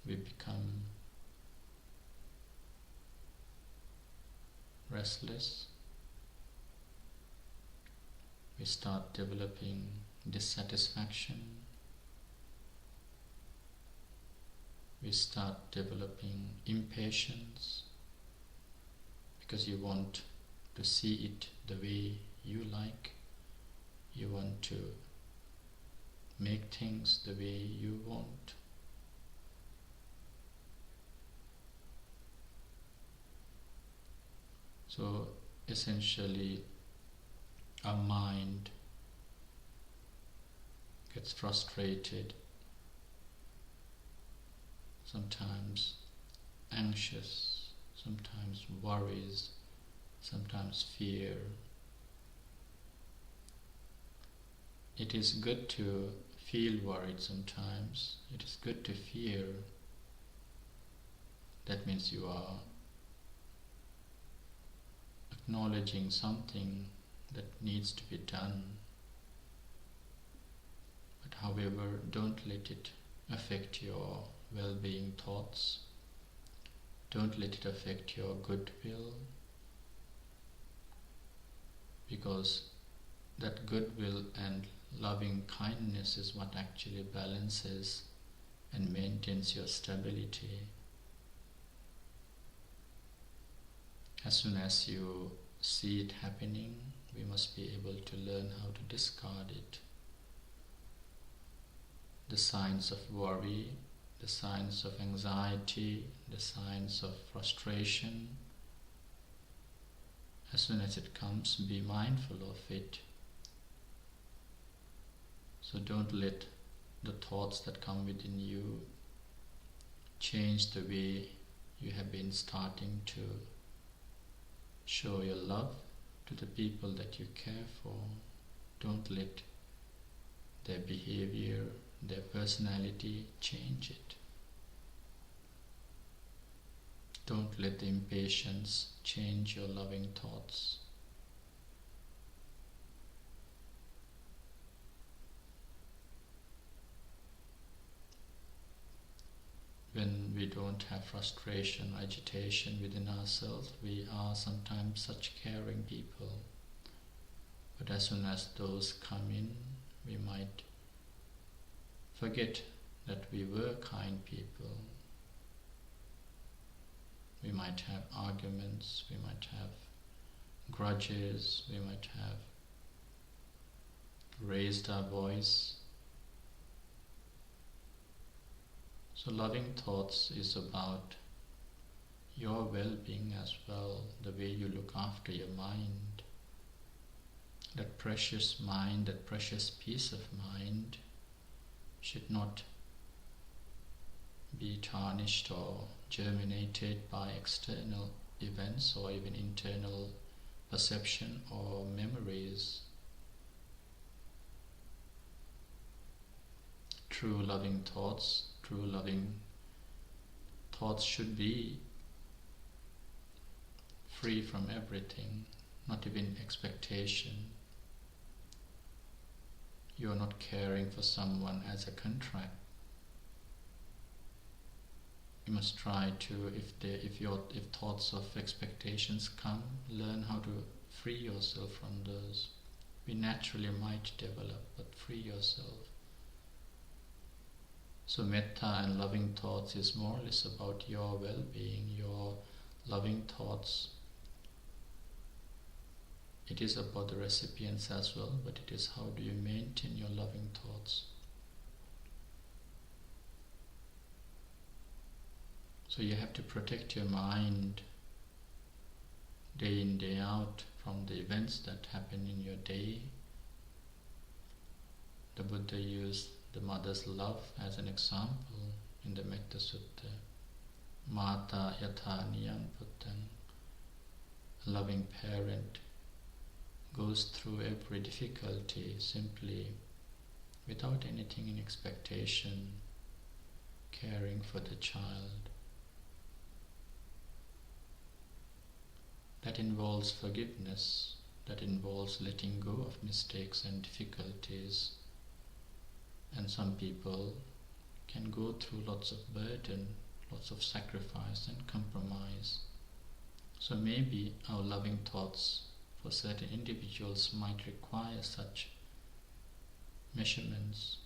we become restless. We start developing dissatisfaction. We start developing impatience, because you want to see it the way you like. You want to make things the way you want. So essentially, our mind gets frustrated, sometimes anxious, sometimes worries, sometimes fear. It is good to feel worried sometimes. It is good to fear. That means you are acknowledging something that needs to be done. But however, don't let it affect your well-being thoughts. Don't let it affect your goodwill, because that goodwill and loving kindness is what actually balances and maintains your stability. As soon as you see it happening, we must be able to learn how to discard it. The signs of worry, the signs of anxiety, the signs of frustration, as soon as it comes, be mindful of it. So don't let the thoughts that come within you change the way you have been starting to show your love to the people that you care for. Don't let their behavior, their personality change it. Don't let the impatience change your loving thoughts. When we don't have frustration, agitation within ourselves, we are sometimes such caring people. But as soon as those come in, we might forget that we were kind people. We might have arguments, we might have grudges, we might have raised our voice. So loving thoughts is about your well-being as well, the way you look after your mind. That precious mind, that precious peace of mind should not be tarnished or germinated by external events or even internal perception or memories. True loving thoughts should be free from everything, not even expectation. You are not caring for someone as a contract. You must try to, if thoughts of expectations come, learn how to free yourself from those, we naturally might develop, but free yourself. So metta and loving thoughts is more or less about your well-being, your loving thoughts. It is about the recipients as well, but it is how do you maintain your loving thoughts. So you have to protect your mind day in, day out from the events that happen in your day. The Buddha used the mother's love as an example in the Metta Sutta. Mata yatha niyam puttang. A loving parent goes through every difficulty simply without anything in expectation, caring for the child. That involves forgiveness, that involves letting go of mistakes and difficulties. And some people can go through lots of burden, lots of sacrifice and compromise. So maybe our loving thoughts for certain individuals might require such measurements.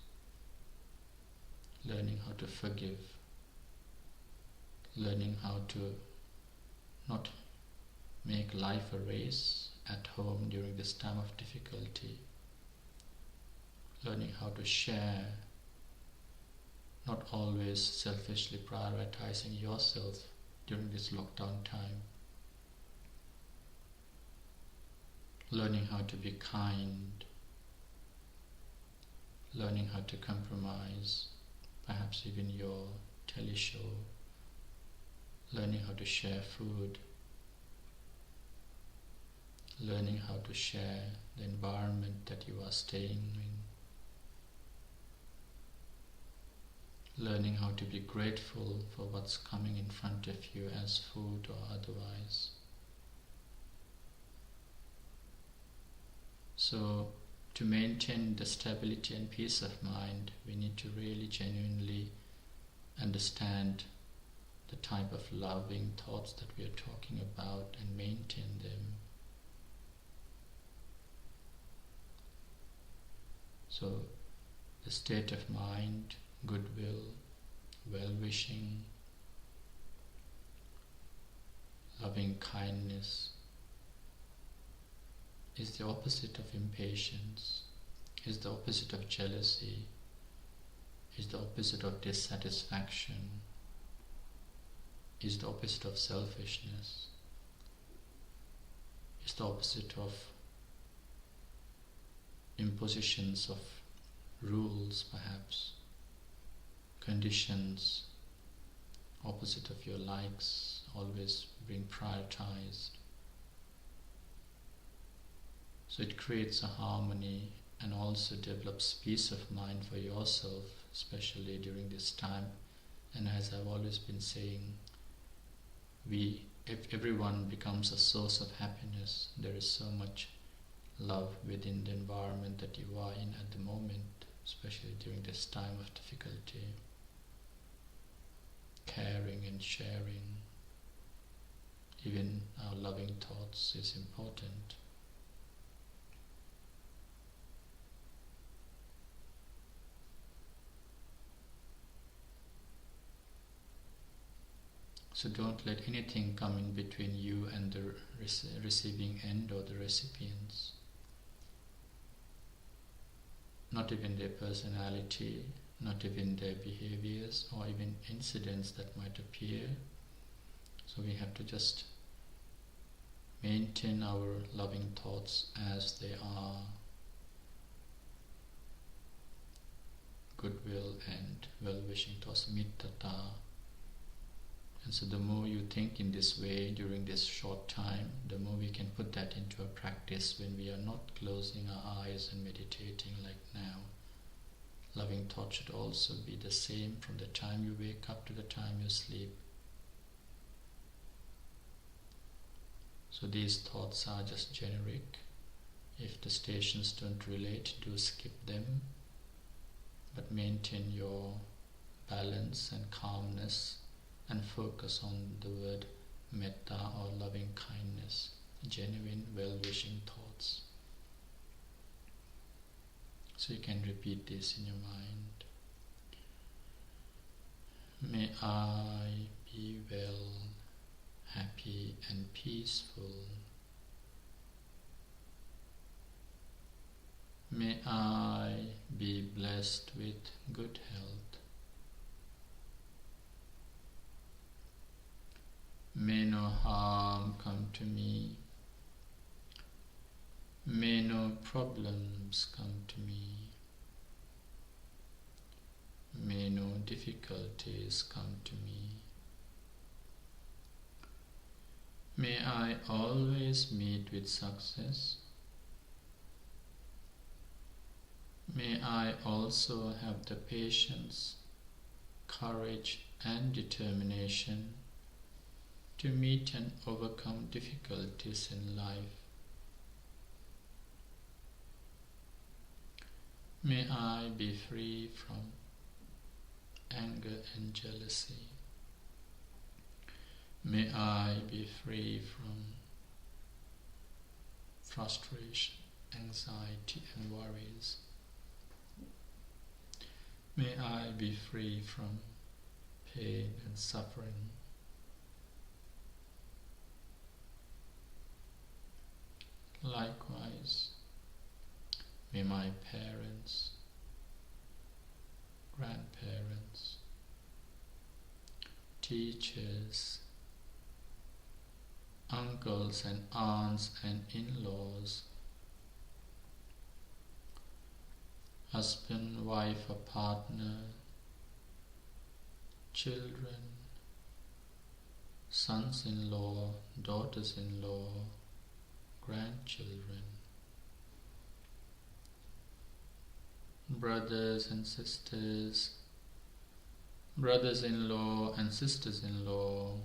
Learning how to forgive, learning how to not make life a race at home during this time of difficulty. Learning how to share, not always selfishly prioritizing yourself during this lockdown time. Learning how to be kind, learning how to compromise, perhaps even your telly show, learning how to share food, learning how to share the environment that you are staying in, learning how to be grateful for what's coming in front of you as food or otherwise. So, to maintain the stability and peace of mind, we need to really genuinely understand the type of loving thoughts that we are talking about and maintain them. So, the state of mind, goodwill, well-wishing, loving kindness, is the opposite of impatience, is the opposite of jealousy, is the opposite of dissatisfaction, is the opposite of selfishness, is the opposite of impositions of rules, perhaps, conditions, opposite of your likes, always being prioritized. So it creates a harmony and also develops peace of mind for yourself, especially during this time. And as I've always been saying, if everyone becomes a source of happiness, there is so much love within the environment that you are in at the moment, especially during this time of difficulty. Caring and sharing, even our loving thoughts, is important. So don't let anything come in between you and the receiving end or the recipients. Not even their personality, not even their behaviors or even incidents that might appear. So we have to just maintain our loving thoughts as they are. Goodwill and well-wishing thoughts, mittata. And so the more you think in this way during this short time, the more we can put that into a practice when we are not closing our eyes and meditating like now. Loving thought should also be the same from the time you wake up to the time you sleep. So these thoughts are just generic. If the stations don't relate, do skip them. But maintain your balance and calmness and focus on the word metta or loving kindness, genuine well-wishing thoughts. So you can repeat this in your mind. May I be well, happy and peaceful. May I be blessed with good health. May no harm come to me. May no problems come to me. May no difficulties come to me. May I always meet with success. May I also have the patience, courage and determination to meet and overcome difficulties in life. May I be free from anger and jealousy. May I be free from frustration, anxiety and worries. May I be free from pain and suffering. Likewise, may my parents, grandparents, teachers, uncles and aunts and in-laws, husband, wife or partner, children, sons-in-law, daughters-in-law, grandchildren, brothers and sisters, brothers-in-law and sisters-in-law,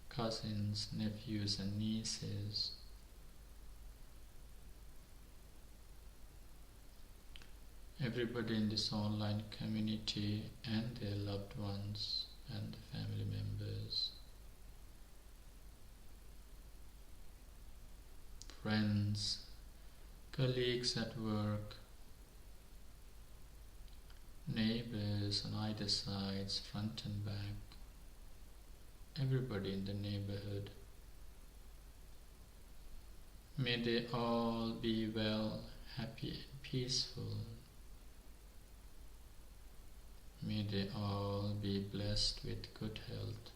cousins, nephews and nieces, everybody in this online community and their loved ones and the family members, friends, colleagues at work, neighbors on either sides, front and back, everybody in the neighborhood. May they all be well, happy and peaceful. May they all be blessed with good health.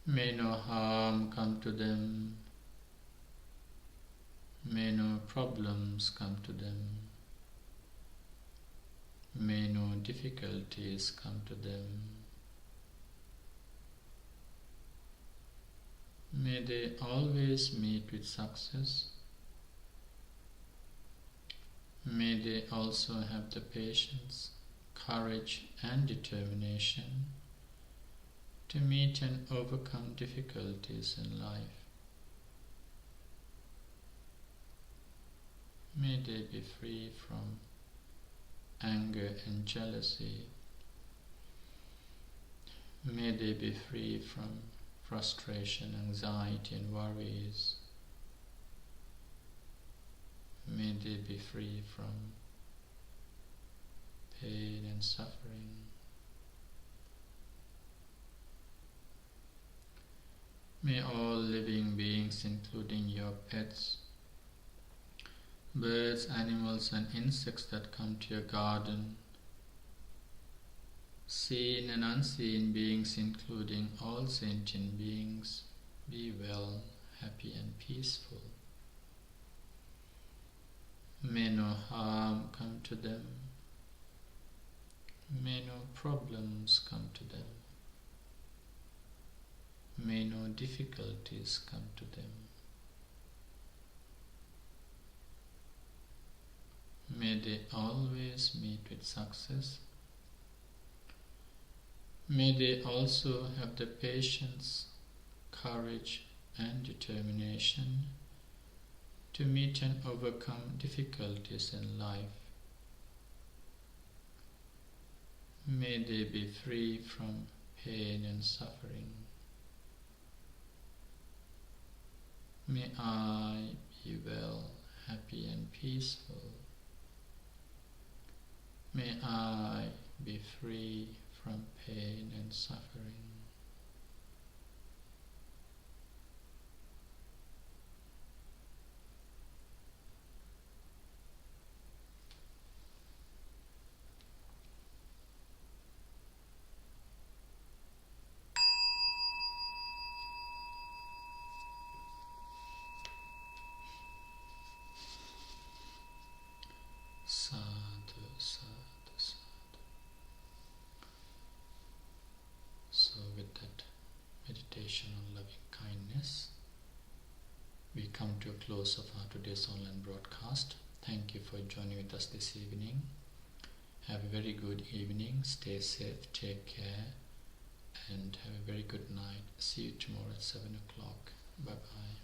May no harm come to them. May no problems come to them. May no difficulties come to them. May they always meet with success. May they also have the patience, courage and determination to meet and overcome difficulties in life. May they be free from anger and jealousy. May they be free from frustration, anxiety and worries. May they be free from pain and suffering. May all living beings, including your pets, birds, animals and insects that come to your garden, seen and unseen beings, including all sentient beings, be well, happy and peaceful. May no harm come to them. May no problems come to them. May no difficulties come to them. May they always meet with success. May they also have the patience, courage and determination to meet and overcome difficulties in life. May they be free from pain and suffering. May I be well, happy and peaceful. May I be free from pain and suffering. Sadhu, sadhu, sadhu. So with that meditation on loving kindness, we come to a close of our today's online broadcast. Thank you for joining with us this evening. Have a very good evening. Stay safe, take care, and have a very good night. See you tomorrow at 7 o'clock. Bye bye.